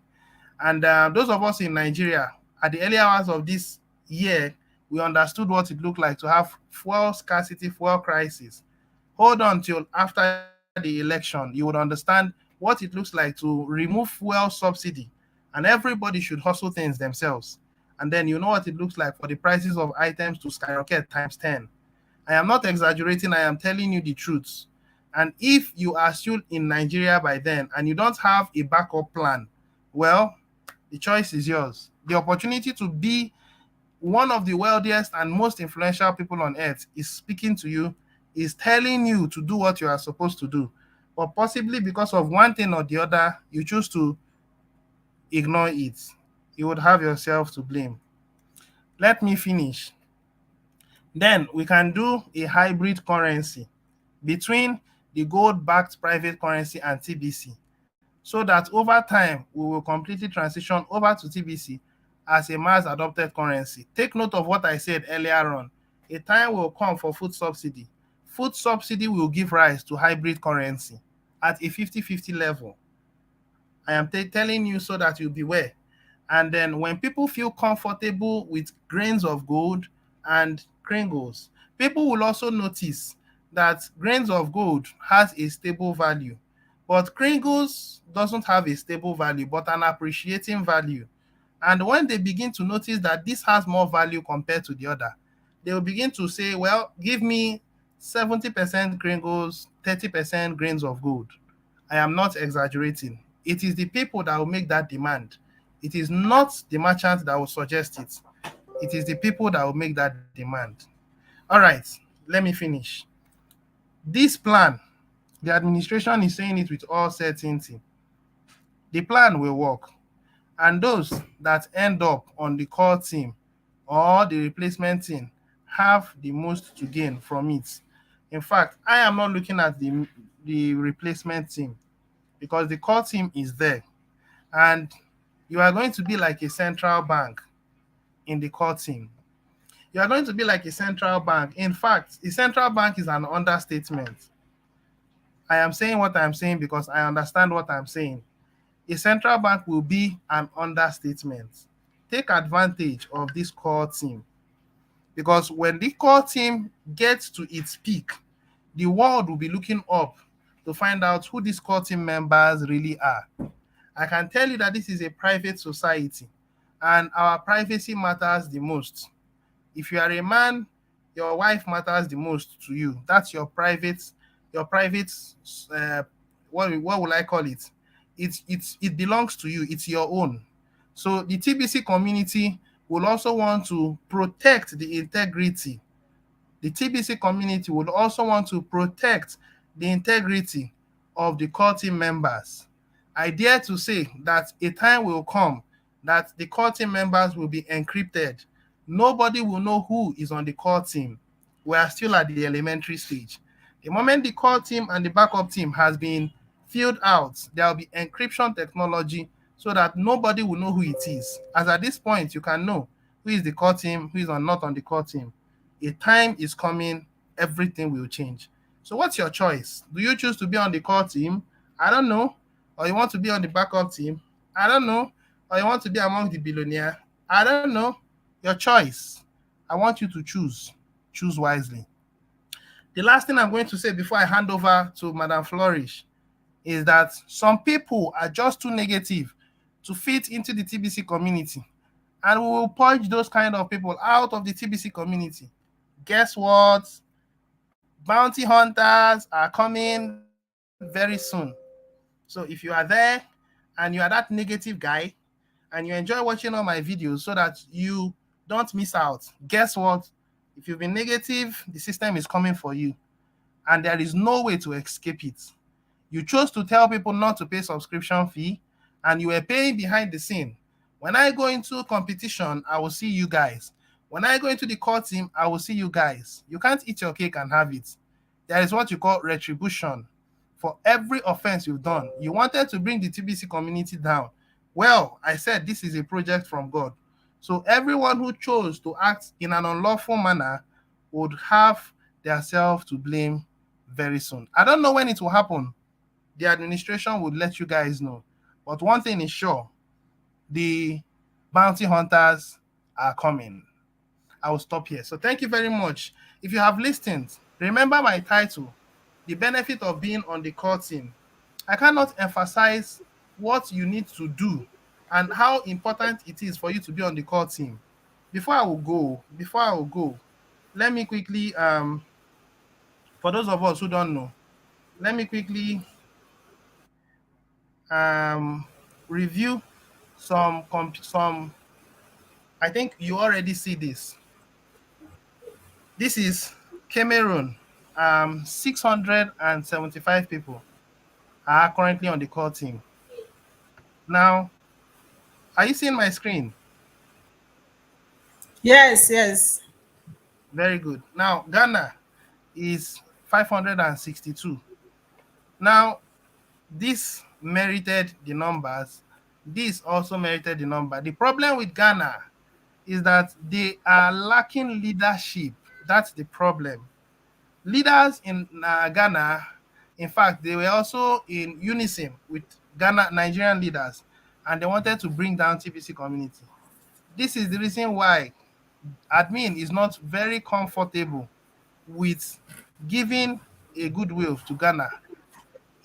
And those of us in Nigeria, at the early hours of this year, we understood what it looked like to have fuel scarcity, fuel crisis. Hold on till after the election, you would understand what it looks like to remove fuel subsidy, and everybody should hustle things themselves. And then you know what it looks like for the prices of items to skyrocket times 10. I am not exaggerating, I am telling you the truth. And if you are still in Nigeria by then and you don't have a backup plan, well, the choice is yours. The opportunity to be one of the wealthiest and most influential people on earth is speaking to you, is telling you to do what you are supposed to do. But possibly because of one thing or the other, you choose to ignore it. You would have yourself to blame. Let me finish. Then we can do a hybrid currency between the gold-backed private currency and TBC, so that over time we will completely transition over to TBC as a mass adopted currency. Take note of what I said earlier on. A time will come for food subsidy. Food subsidy will give rise to hybrid currency at a 50-50 level. I am telling you so that you beware. And then when people feel comfortable with grains of gold and Kringles, people will also notice that grains of gold has a stable value, but Kringles doesn't have a stable value, but an appreciating value. And when they begin to notice that this has more value compared to the other, they will begin to say, well, give me 70% Kringles, 30% grains of gold. I am not exaggerating. It is the people that will make that demand. It is not the merchant that will suggest it. It is the people that will make that demand. All right, let me finish. This plan, the administration is saying it with all certainty. The plan will work. And those that end up on the core team or the replacement team have the most to gain from it. In fact, I am not looking at the replacement team because the core team is there. And you are going to be like a central bank in the core team. You are going to be like a central bank. In fact, a central bank is an understatement. I am saying what I'm saying because I understand what I'm saying. A central bank will be an understatement. Take advantage of this core team because when the core team gets to its peak, the world will be looking up to find out who these core team members really are. I can tell you that this is a private society and our privacy matters the most. If you are a man, your wife matters the most to you. That's your private, uh, what will I call it? It belongs to you. It's your own. So the TBC community will also want to protect the integrity. The TBC community would also want to protect the integrity of the core team members. I dare to say that a time will come that the core team members will be encrypted. Nobody will know who is on the core team. We are still at the elementary stage. The moment the core team and the backup team has been filled out, there will be encryption technology so that nobody will know who it is. As at this point, you can know who is the core team, who is not on the core team. A time is coming, everything will change. So what's your choice? Do you choose to be on the core team? I don't know. Or you want to be on the backup team? I don't know. Or you want to be among the billionaire? I don't know. Your choice. I want you to choose. Choose wisely. The last thing I'm going to say before I hand over to Madam Flourish is that some people are just too negative to fit into the TBC community. And we will purge those kind of people out of the TBC community. Guess what? Bounty hunters are coming very soon. So if you are there and you are that negative guy and you enjoy watching all my videos so that you don't miss out, guess what? If you've been negative, the system is coming for you and there is no way to escape it. You chose to tell people not to pay subscription fee and you were paying behind the scene. When I go into competition, I will see you guys. When I go into the core team, I will see you guys. You can't eat your cake and have it. There is what you call retribution for every offense you've done. You wanted to bring the TBC community down. Well, I said this is a project from God. So everyone who chose to act in an unlawful manner would have themselves to blame very soon. I don't know when it will happen. The administration would let you guys know. But one thing is sure, the bounty hunters are coming. I will stop here. So thank you very much. If you have listened, remember my title, The Benefit of Being on the Core Team. I cannot emphasize what you need to do and how important it is for you to be on the core team. Before I will go, let me quickly, for those of us who don't know, let me quickly review some. I think you already see this. This is Cameroon. 675 people are currently on the core team. Now, are you seeing my screen? Yes, yes. Very good. Now, Ghana is 562. Now, this merited the numbers. This also merited the number. The problem with Ghana is that they are lacking leadership. That's the problem. Leaders in Ghana, in fact, they were also in unison with Ghana Nigerian leaders, and they wanted to bring down TBC community. This is the reason why admin is not very comfortable with giving a goodwill to Ghana.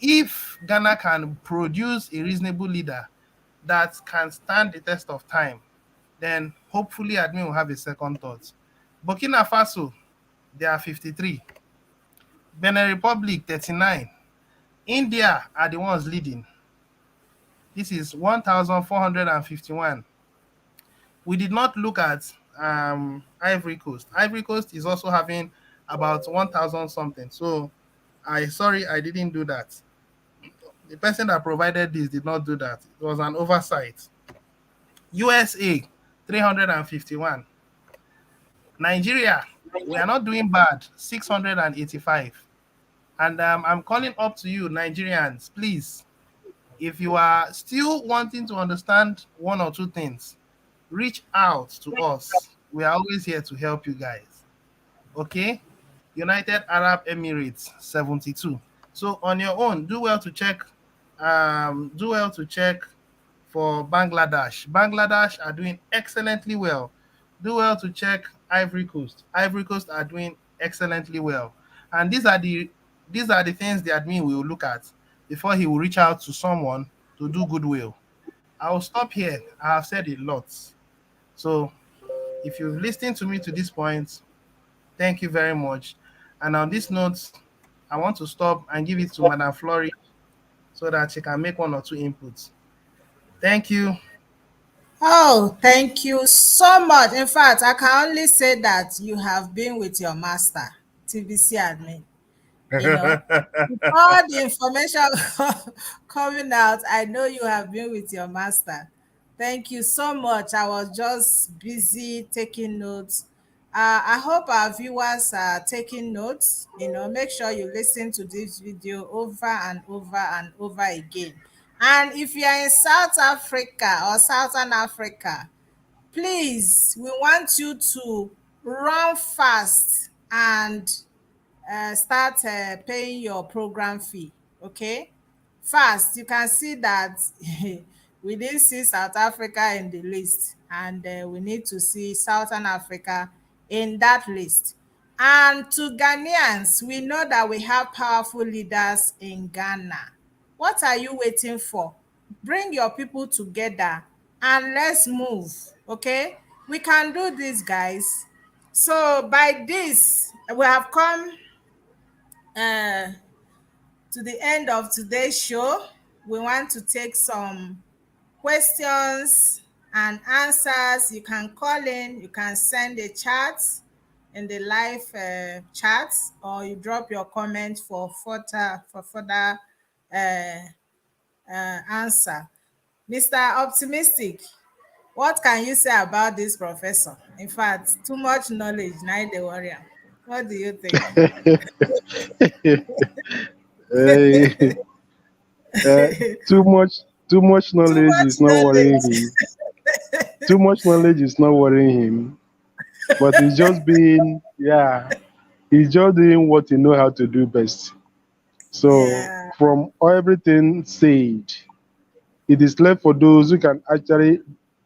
If Ghana can produce a reasonable leader that can stand the test of time, then hopefully admin will have a second thought. Burkina Faso, they are 53. Benin Republic, 39. India are the ones leading. This is 1,451. We did not look at Ivory Coast. Ivory Coast is also having about 1,000 something. So I didn't do that. The person that provided this did not do that. It was an oversight. USA, 351. Nigeria, we are not doing bad, 685. And I'm calling up to you, Nigerians, please, if you are still wanting to understand one or two things, reach out to us. We are always here to help you guys. Okay? United Arab Emirates, 72. So on your own, do well to check for Bangladesh. Bangladesh are doing excellently well. Do well to check Ivory Coast. Ivory Coast are doing excellently well. And these are the things the admin will look at before he will reach out to someone to do goodwill. I will stop here. I have said a lot. So if you've listened to me to this point, thank you very much. And on this note, I want to stop and give it to Madam Flory so that she can make one or two inputs. Thank you. Oh, thank you so much. In fact, I can only say that you have been with your master, TBC admin. You know, with all the information coming out, I know you have been with your master. Thank you so much. I was just busy taking notes. I hope our viewers are taking notes. Make sure you listen to this video over and over and over again. And if you are in South Africa or Southern Africa, please, we want you to run fast and start paying your program fee. Okay, fast. You can see that we didn't see South Africa in the list, and we need to see Southern Africa in that list. And to Ghanaians, we know that we have powerful leaders in Ghana. What are you waiting for? Bring your people together and let's move. Okay, we can do this, guys. So by this, we have come uh, to the end of today's show. We want to take some questions and answers. You can call in, you can send a chat in the live chat, or you drop your comment for further uh, answer. Mr. Optimistic, what can you say about this professor? In fact, too much knowledge, now the warrior. What do you think? Eh, uh, too much too much Too knowledge much is not worrying knowledge. him. Too much knowledge is not worrying him. But he's just being, yeah, he's just doing what he know how to do best. So Yeah. from everything said, it is left for those who can actually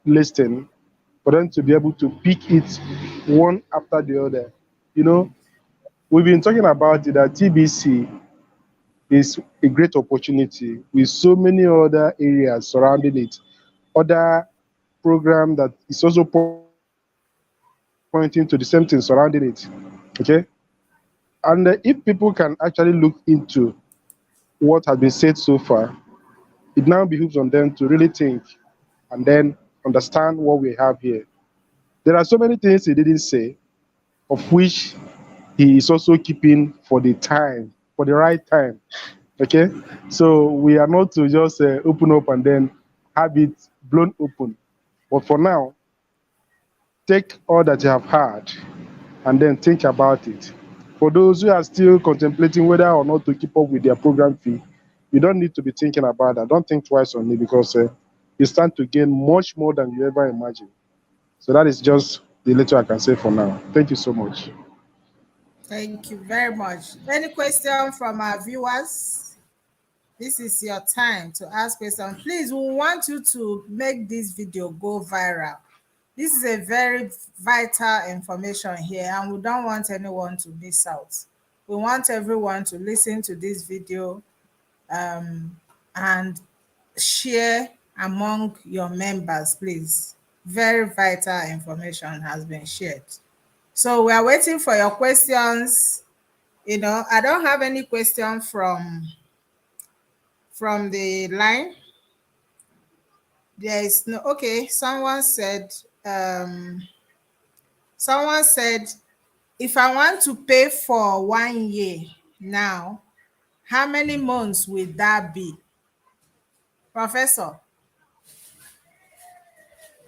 listen, for them to be able to pick it one after the other. You know, we've been talking about it that TBC is a great opportunity with so many other areas surrounding it, other program that is also pointing to the same thing surrounding it. Okay, and if people can actually look into what has been said so far, it now behooves on them to really think and then understand what we have here. There are so many things he didn't say, of which he is also keeping for the time, for the right time. Okay, so we are not to just open up and then have it blown open. But for now, take all that you have heard and then think about it. For those who are still contemplating whether or not to keep up with their program fee, you don't need to be thinking about that. Don't think twice on it because you stand to gain much more than you ever imagined. So that is just the little I can say for now. Thank you so much. Thank you very much. Any question from our viewers? This is your time to ask questions. Please, we want you to make this video go viral. This is a very vital information here, and we don't want anyone to miss out. We want everyone to listen to this video and share among your members, please. Very vital information has been shared. So we are waiting for your questions. I don't have any question from the line. There is no. Okay, someone said if I want to pay for 1 year now, how many months will that be? Professor,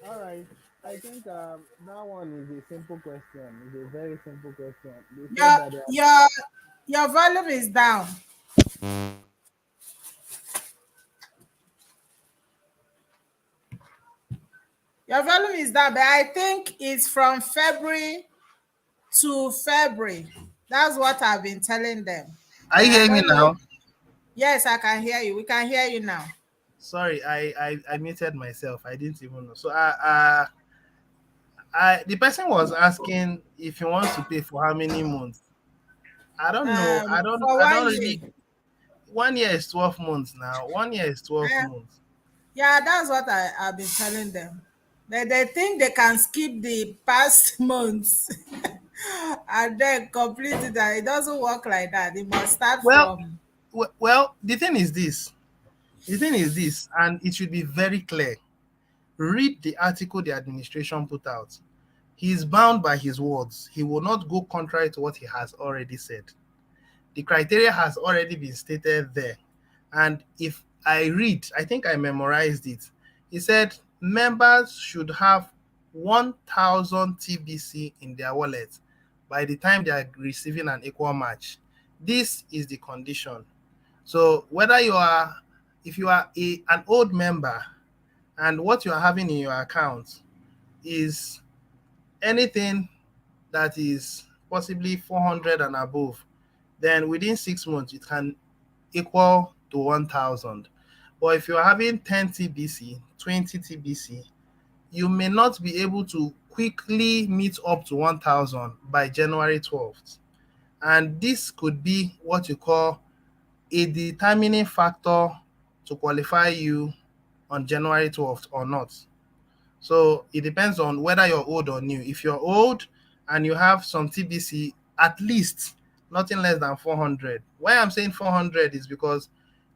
All right. I think that one is a simple question. It's a very simple question. They said your that they are. your your volume is down. Your volume is down, but I think it's from February to February. That's what I've been telling them. Are you I hearing me don't know. now? Yes, I can hear you. We can hear you now. Sorry, I muted myself. I didn't even know. So the person was asking if he wants to pay for how many months. I don't know. For I one don't year. really. 1 year is 12 months now. 1 year is 12 months. Yeah, that's what I've been telling them. They think they can skip the past months and then complete it. And it doesn't work like that. It must start Well, from. well, the thing is this. The thing is this, and it should be very clear. Read the article the administration put out. He is bound by his words. He will not go contrary to what he has already said. The criteria has already been stated there. And if I read, I think I memorized it. He said members should have 1,000 TBC in their wallet by the time they are receiving an equal match. This is the condition. So whether if you are an old member and what you are having in your account is anything that is possibly 400 and above, then within 6 months it can equal to 1,000. But if you're having 10 TBC, 20 TBC, you may not be able to quickly meet up to 1,000 by January 12th. And this could be what you call a determining factor to qualify you on January 12th or not. So it depends on whether you're old or new. If you're old and you have some TBC, at least nothing less than 400. Why I'm saying 400 is because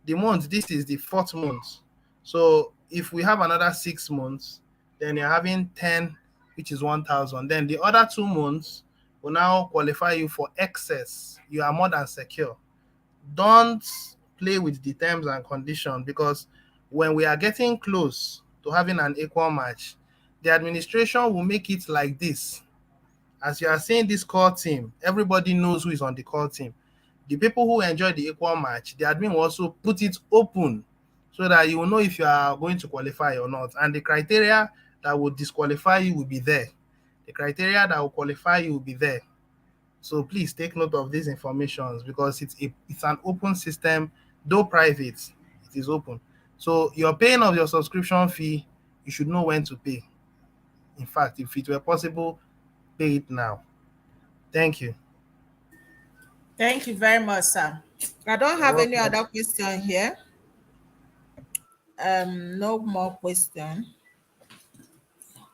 this is the fourth month. So if we have another 6 months, then you're having 10, which is 1,000. Then the other 2 months will now qualify you for excess. You are more than secure. Don't play with the terms and conditions, because when we are getting close to having an equal match, the administration will make it like this. As you are seeing this core team, everybody knows who is on the core team. The people who enjoy the equal match, the admin will also put it open so that you will know if you are going to qualify or not. And the criteria that will disqualify you will be there. The criteria that will qualify you will be there. So please take note of these informations, because it's an open system, though private, it is open. So you're paying of your subscription fee, you should know when to pay. In fact, if it were possible, pay it now. Thank you. Thank you very much, sir. I don't You're have any welcome. other question here. No more question,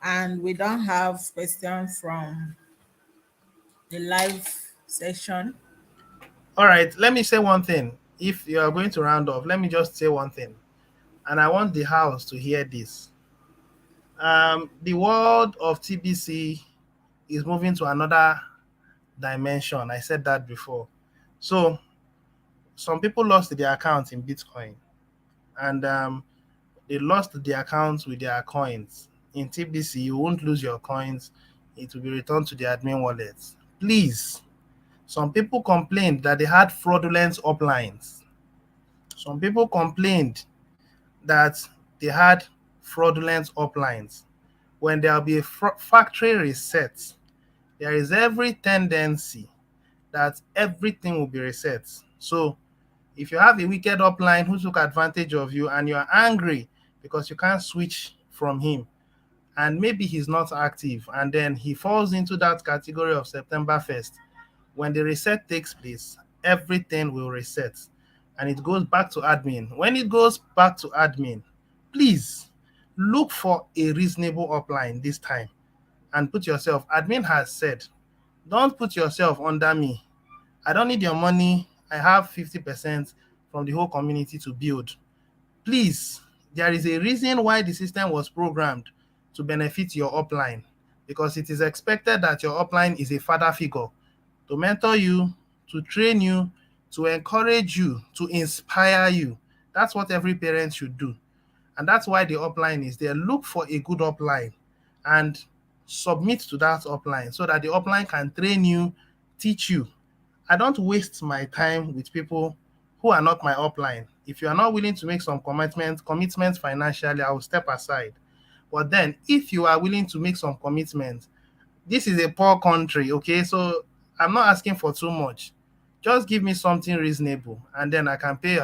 and we don't have question from the live session. All right, let me say one thing. If you are going to round off, let me just say one thing. And I want the house to hear this. The world of TBC is moving to another dimension. I said that before. So some people lost their accounts in Bitcoin, and they lost their accounts with their coins. In TBC, you won't lose your coins. It will be returned to the admin wallet. Please, some people complained that they had fraudulent uplines. Some people complained that they had fraudulent uplines. When there will be a factory reset, there is every tendency that everything will be reset. So if you have a wicked upline who took advantage of you and you're angry because you can't switch from him, and maybe he's not active, and then he falls into that category of September 1st, when the reset takes place, everything will reset and it goes back to admin. When it goes back to admin, please look for a reasonable upline this time and put yourself. Admin has said, don't put yourself under me. I don't need your money. I have 50% from the whole community to build. Please, there is a reason why the system was programmed to benefit your upline because it is expected that your upline is a father figure to mentor you, to train you, to encourage you, to inspire you. That's what every parent should do. And that's why the upline is there. Look for a good upline and submit to that upline so that the upline can train you, teach you. I don't waste my time with people who are not my upline. If you are not willing to make some commitments financially, I will step aside. But then, if you are willing to make some commitments, this is a poor country, okay? So I'm not asking for too much. Just give me something reasonable, and then I can pay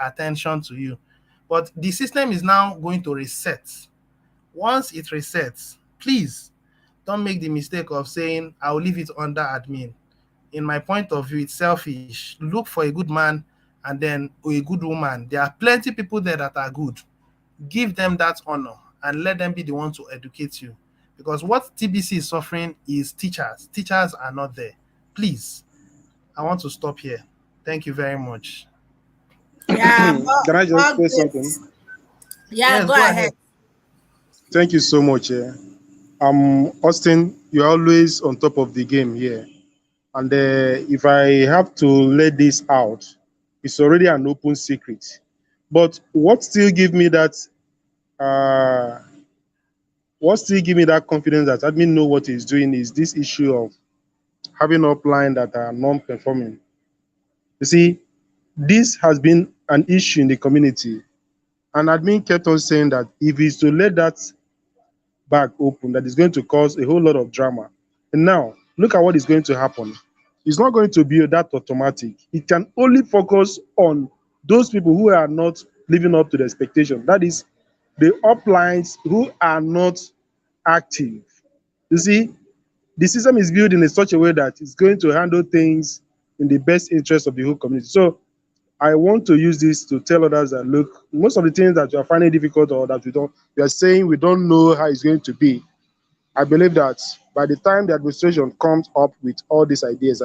attention to you. But the system is now going to reset. Once it resets, please don't make the mistake of saying, I'll leave it under admin. In my point of view, it's selfish. Look for a good man and then a good woman. There are plenty people there that are good. Give them that honor and let them be the one to educate you. Because what TBC is suffering is teachers. Teachers are not there. Please, I want to stop here. Thank you very much. Yeah, Can I just say something? this. Yeah, Yes, go go ahead. ahead. Thank you so much. Austin, you're always on top of the game here. And if I have to let this out, it's already an open secret. But uh, what still give me that confidence that admin know what he's doing is this issue of having upline that are non-performing. You see, this has been an issue in the community, and admin kept on saying that if he's to let that bag open, that is going to cause a whole lot of drama. And now, look at what is going to happen. It's not going to be that automatic. It can only focus on those people who are not living up to the expectation. That is, the uplines who are not active. You see, the system is built in such a way that it's going to handle things in the best interest of the whole community. So I want to use this to tell others that look, most of the things that you are finding difficult or that we are saying we don't know how it's going to be. I believe that by the time the administration comes up with all these ideas,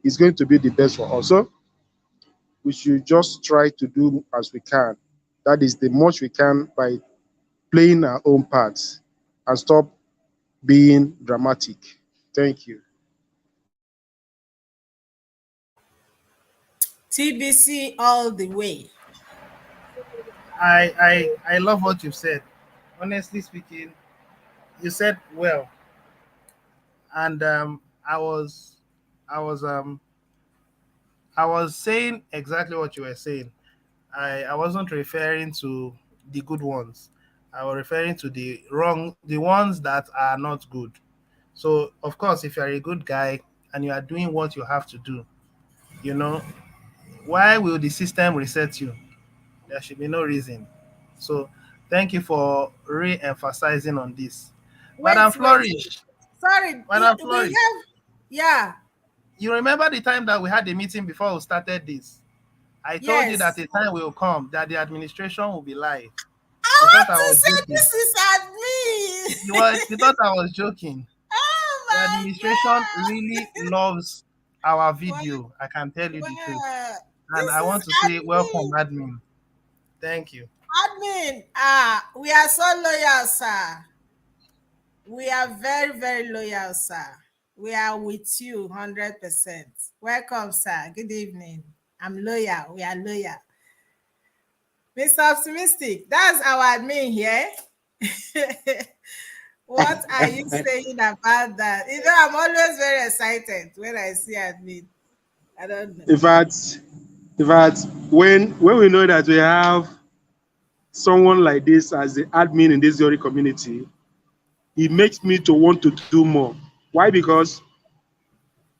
it's going to be the best for us. So we should just try to do as we can. That is the much we can by playing our own parts and stop being dramatic. Thank you. TBC all the way. I love what you said. Honestly speaking, you said well, and I was I was saying exactly what you were saying. I wasn't referring to the good ones. I was referring to the ones that are not good. So of course, if you're a good guy and you are doing what you have to do, you know, why will the system reset you? There should be no reason. So thank you for re-emphasizing on this. Wait, Madam wait. Flourish, Sorry, Madam we Flourish, have, yeah, you remember the time that we had a meeting before we started this? I told you that yes. a time will come that the administration will be live. I You thought want I to was say joking. this is You admin. thought I was joking. Oh The my administration really God. loves our Wow, video. I can tell you the truth. wow. And This I is want to say welcome, admin. admin. Thank you. Admin. We are so loyal, sir. We are very, very loyal, sir. We are with you 100%. Welcome, sir. Good evening. I'm loyal. We are loyal. Mr. Optimistic, that's our admin here. What are you saying about that? You know, I'm always very excited when I see admin. I don't know. In fact, in fact, when we know that we have someone like this as the admin in this very community, it makes me to want to do more. Why? Because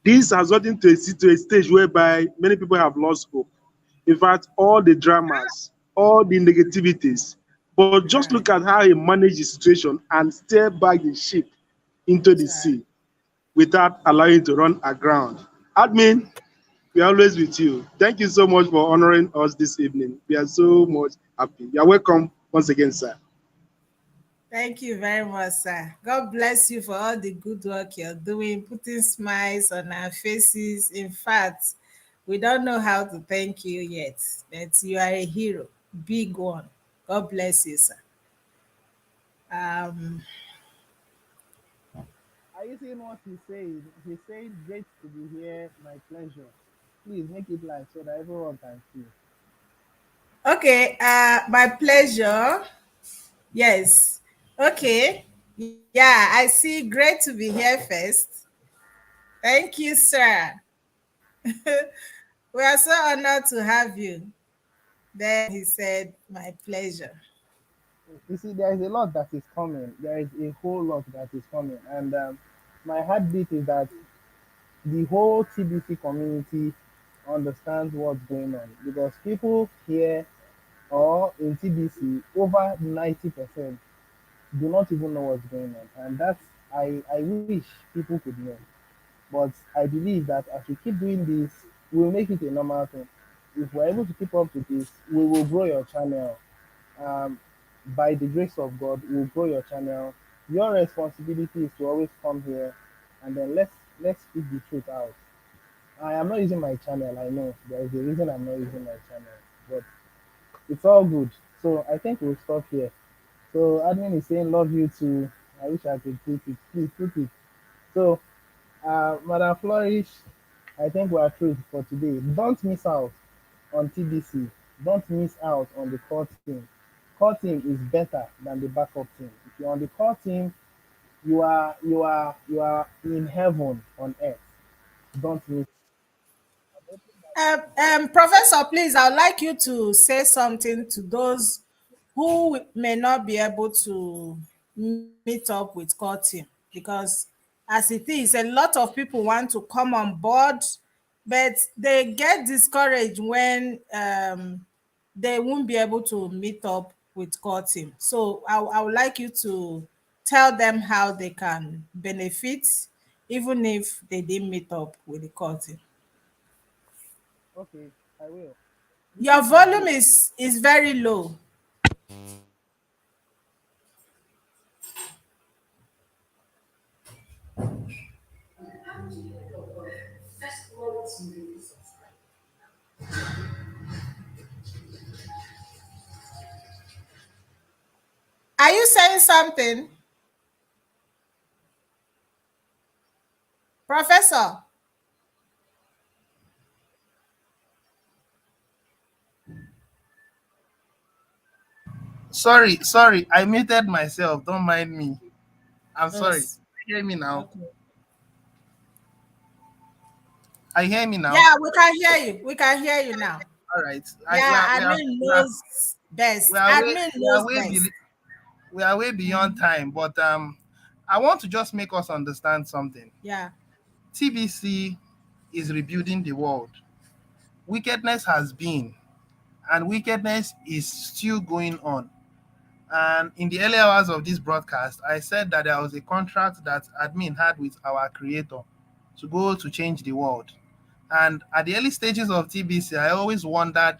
this has gotten to a stage whereby many people have lost hope. In fact, all the dramas, all the negativities, but just look Child, at how he managed the situation and steer back the ship into the child. sea without allowing it to run aground. Admin, We are always with you. Thank you so much for honoring us this evening. We are so much happy. You are welcome once again, sir. Thank you very much, sir. God bless you for all the good work you're doing, putting smiles on our faces. In fact, we don't know how to thank you yet, but you are a hero, big one. God bless you, sir. Um, Are you seeing what he said? He said, "Great to be here, my pleasure." Please make it live so that everyone can see. okay, my pleasure. Yes. Okay. Yeah, I see. Great to be here first. Thank you, sir. We are so honored to have you. Then he said, my pleasure. You see, there is a lot that is coming. There is a whole lot that is coming, and my heartbeat is that the whole TBC community understands what's going on because people here or in TBC, over 90% do not even know what's going on, and that's I wish people could know. But I believe that as we keep doing this, we'll make it a normal thing. If we're able to keep up with this, we will grow your channel. Um, by the grace of God, we'll grow your channel. Your responsibility is to always come here, and then let's speak the truth out. I am not using my channel. I know there is a reason I'm not using my channel, but it's all good. So I think we'll stop here. So admin is saying love you too. I wish I could put it. Please put it. So Madam Flourish, I think we are through for today. Don't miss out on TBC. Don't miss out on the core team. Core team is better than the backup team. If you're on the core team, you are in heaven on earth. Don't miss. Professor, please, I would like you to say something to those who may not be able to meet up with core team because as it is, a lot of people want to come on board, but they get discouraged when they won't be able to meet up with core team. So I would like you to tell them how they can benefit even if they didn't meet up with the core team. Okay, I will. The Your truth is volume this. is very low. Are you saying something, Professor? Sorry, I muted myself. Don't mind me. I'm sorry. Yes. Hear me now. Okay. I hear me now. Yeah, we can hear you. We can hear you now. All right. Yeah, admin knows we best. are way Admin we are knows way best. we are way beyond time. But I want to just make us understand something. Yeah. TBC is rebuilding the world. Wickedness has been, and wickedness is still going on. And in the early hours of this broadcast, I said that there was a contract that admin had with our creator to go to change the world. And at the early stages of TBC, I always wondered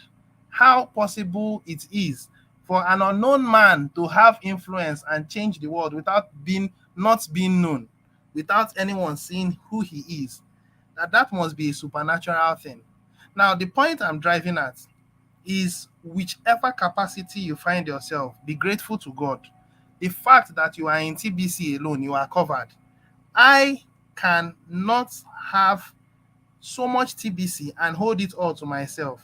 how possible it is for an unknown man to have influence and change the world without being not being known, without anyone seeing who he is. That must be a supernatural thing. Now, the point I'm driving at is whichever capacity you find yourself, be grateful to God. The fact that you are in TBC alone, you are covered. I cannot have so much TBC and hold it all to myself.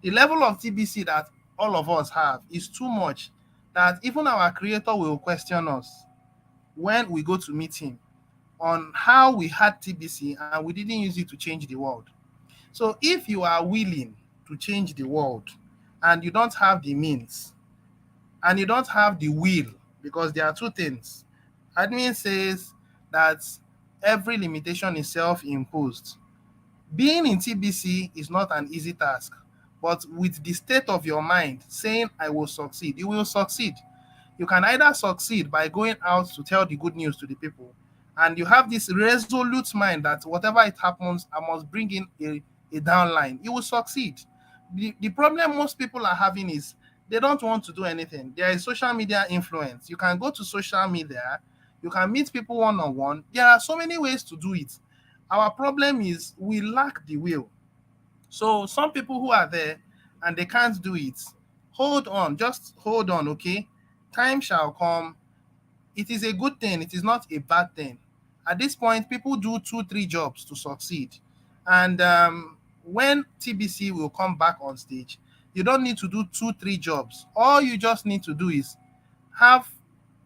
The level of TBC that all of us have is too much that even our creator will question us when we go to meet him on how we had TBC and we didn't use it to change the world. So if you are willing to change the world and you don't have the means and you don't have the will, because there are two things. Admin says that every limitation is self-imposed. Being in TBC is not an easy task, but with the state of your mind saying, I will succeed, you will succeed. You can either succeed by going out to tell the good news to the people, and you have this resolute mind that whatever it happens, I must bring in a downline, you will succeed. The problem most people are having is they don't want to do anything. There is social media influence. You can go to social media, you can meet people one on one. There are so many ways to do it. Our problem is we lack the will. So some people who are there and they can't do it, hold on, just hold on, okay? Time shall come. It is a good thing, it is not a bad thing. At this point, people do 2 3 jobs to succeed. And when TBC will come back on stage, you don't need to do 2 3 jobs. All you just need to do is have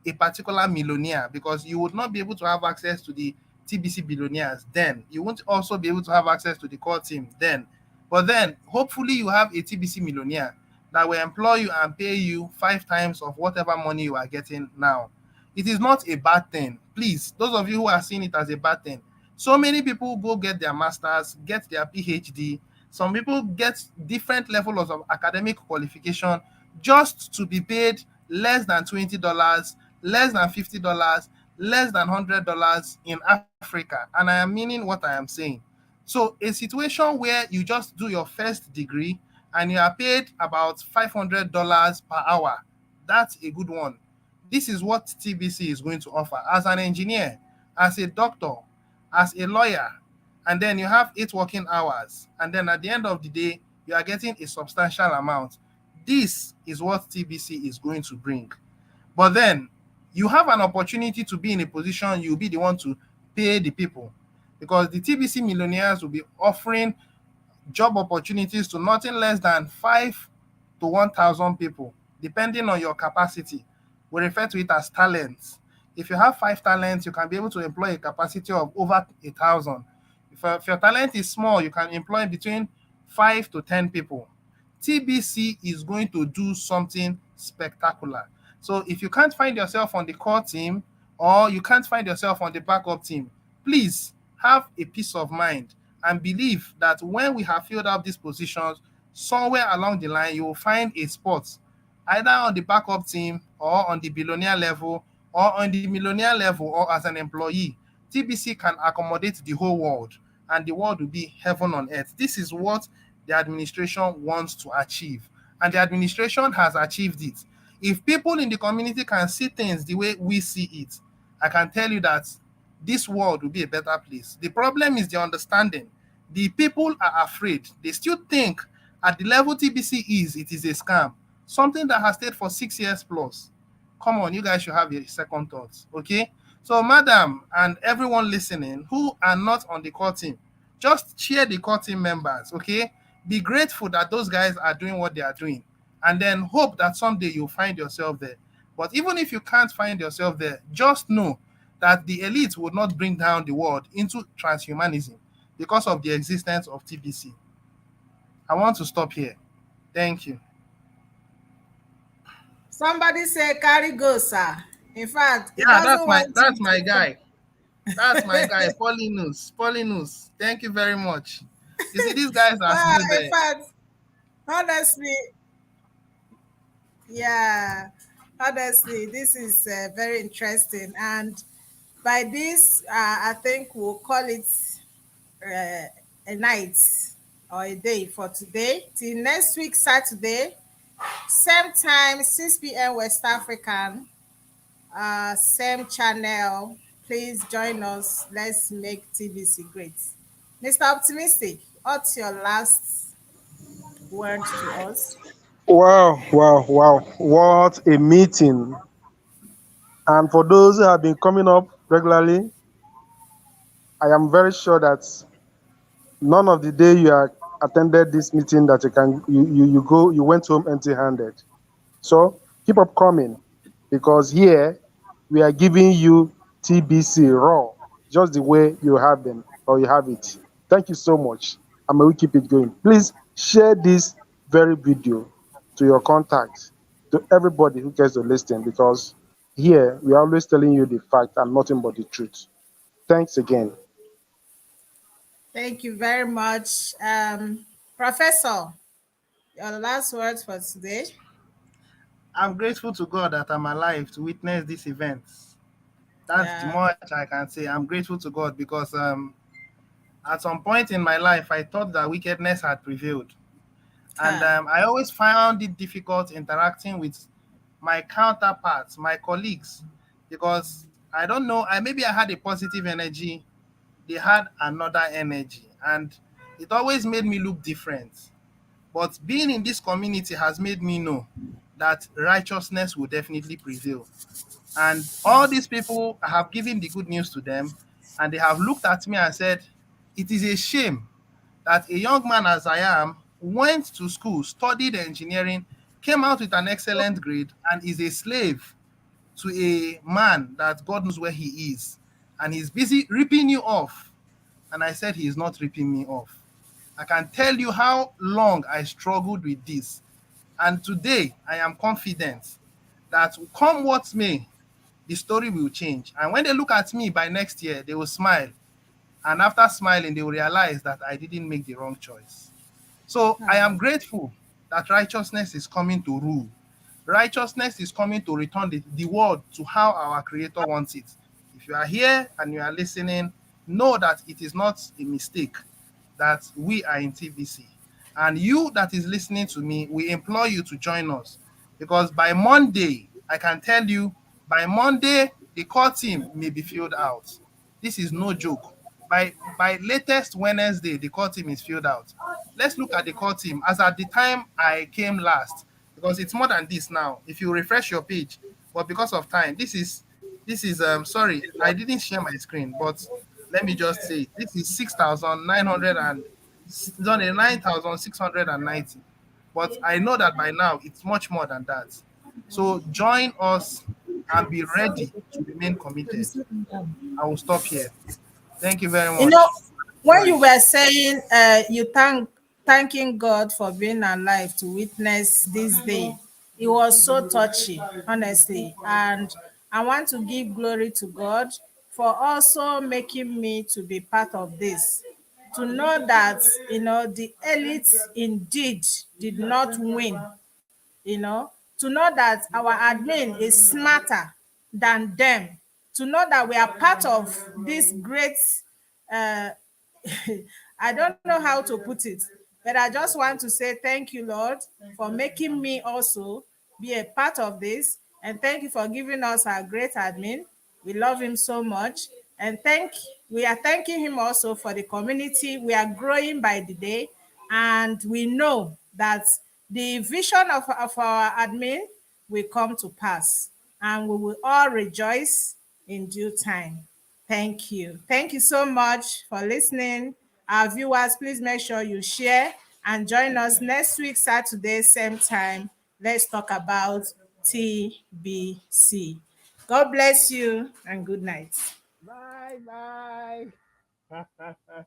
a particular millionaire, because you would not be able to have access to the TBC billionaires then. You won't also be able to have access to the core team then. But then, hopefully, you have a TBC millionaire that will employ you and pay you 5 times of whatever money you are getting now. It is not a bad thing. Please, those of you who are seeing it as a bad thing, so many people go get their masters, get their PhD. Some people get different levels of academic qualification just to be paid less than $20, less than $50, less than $100 in Africa. And I am meaning what I am saying. So a situation where you just do your first degree and you are paid about $500 per hour, that's a good one. This is what TBC is going to offer as an engineer, as a doctor, as a lawyer, and then you have 8 working hours, and then at the end of the day, you are getting a substantial amount. This is what TBC is going to bring. But then you have an opportunity to be in a position you'll be the one to pay the people, because the TBC millionaires will be offering job opportunities to nothing less than 5 to 1,000 people, depending on your capacity. We refer to it as talents. If you have 5 talents, you can be able to employ a capacity of over 1,000. If your talent is small, you can employ between 5 to 10 people. TBC is going to do something spectacular. So if you can't find yourself on the core team or you can't find yourself on the backup team, please have a peace of mind and believe that when we have filled up these positions, somewhere along the line, you will find a spot either on the backup team or on the billionaire level or on the millionaire level or as an employee. TBC can accommodate the whole world and the world will be heaven on earth. This is what the administration wants to achieve, and the administration has achieved it. If people in the community can see things the way we see it, I can tell you that this world will be a better place. The problem is the understanding. The people are afraid. They still think at the level TBC is, it is a scam. Something that has stayed for 6 years plus. Come on, you guys should have a second thoughts, okay? So, madam, and everyone listening who are not on the core team, just cheer the core team members, okay? Be grateful that those guys are doing what they are doing, and then hope that someday you'll find yourself there. But even if you can't find yourself there, just know that the elite would not bring down the world into transhumanism because of the existence of TBC. I want to stop here. Thank you. Somebody say carry go, sir. In fact, he Yeah, doesn't want that's you my to. guy. That's my guy, Paulinus. Paulinus. Thank you very much. You see, these guys are Well, still in there. fact, honestly, yeah, honestly, this is very interesting. And by this, I think we'll call it a night or a day for today. Till next week, Saturday, same time, 6 p.m. West African, same channel. Please join us. Let's make TBC great. Mr. Optimistic, what's your last word to us? Wow, wow, wow. What a meeting. And for those who have been coming up regularly, I am very sure that none of the day you are attended this meeting that you went home empty handed. So keep up coming, because here we are giving you TBC raw, just the way you have them or you have it. Thank you so much. And may we keep it going. Please share this very video to your contacts, to everybody who gets to listen, because here we are always telling you the fact and nothing but the truth. Thanks again. Thank you very much. Professor, your last words for today. I'm grateful to God that I'm alive to witness this event. That's the Yeah. much I can say. I'm grateful to God because At some point in my life, I thought that wickedness had prevailed. And Huh. I always found it difficult interacting with my counterparts, my colleagues, because I don't know, maybe I had a positive energy, they had another energy, and it always made me look different. But being in this community has made me know that righteousness will definitely prevail. And all these people, I have given the good news to them, and they have looked at me and said, it is a shame that a young man as I am went to school, studied engineering, came out with an excellent grade, and is a slave to a man that God knows where he is. And he's busy ripping you off. And I said, he is not ripping me off. I can tell you how long I struggled with this. And today I am confident that come what may, the story will change. And when they look at me by next year, they will smile. And after smiling, they will realize that I didn't make the wrong choice. So I am grateful that righteousness is coming to rule. Righteousness is coming to return the world to how our Creator wants it. If you are here and you are listening, know that it is not a mistake that we are in TBC. And you that is listening to me, we implore you to join us, because by Monday, I can tell you, by Monday, the core team may be filled out. This is no joke. By latest Wednesday, the core team is filled out. Let's look at the core team as at the time I came last, because it's more than this now. If you refresh your page, but because of time, this is sorry, I didn't share my screen, but let me just say this is 6,900 and 9,690. But I know that by now it's much more than that. So join us and be ready to remain committed. I will stop here. Thank you very You know, much. when you Right. were saying you thanking God for being alive to witness this day, it was so touchy, honestly. And I want to give glory to God for also making me to be part of this. To know that, the elite indeed did not win, to know that our admin is smarter than them, to know that we are part of this great, uh, I don't know how to put it, but I just want to say thank you, Lord, for making me also be a part of this. And thank you for giving us our great admin. We love him so much. And we are thanking him also for the community. We are growing by the day. And we know that the vision of our admin will come to pass. And we will all rejoice in due time. Thank you. Thank you so much for listening. Our viewers, please make sure you share and join us next week, Saturday, same time. Let's talk about TBC. God bless you and good night. Bye bye.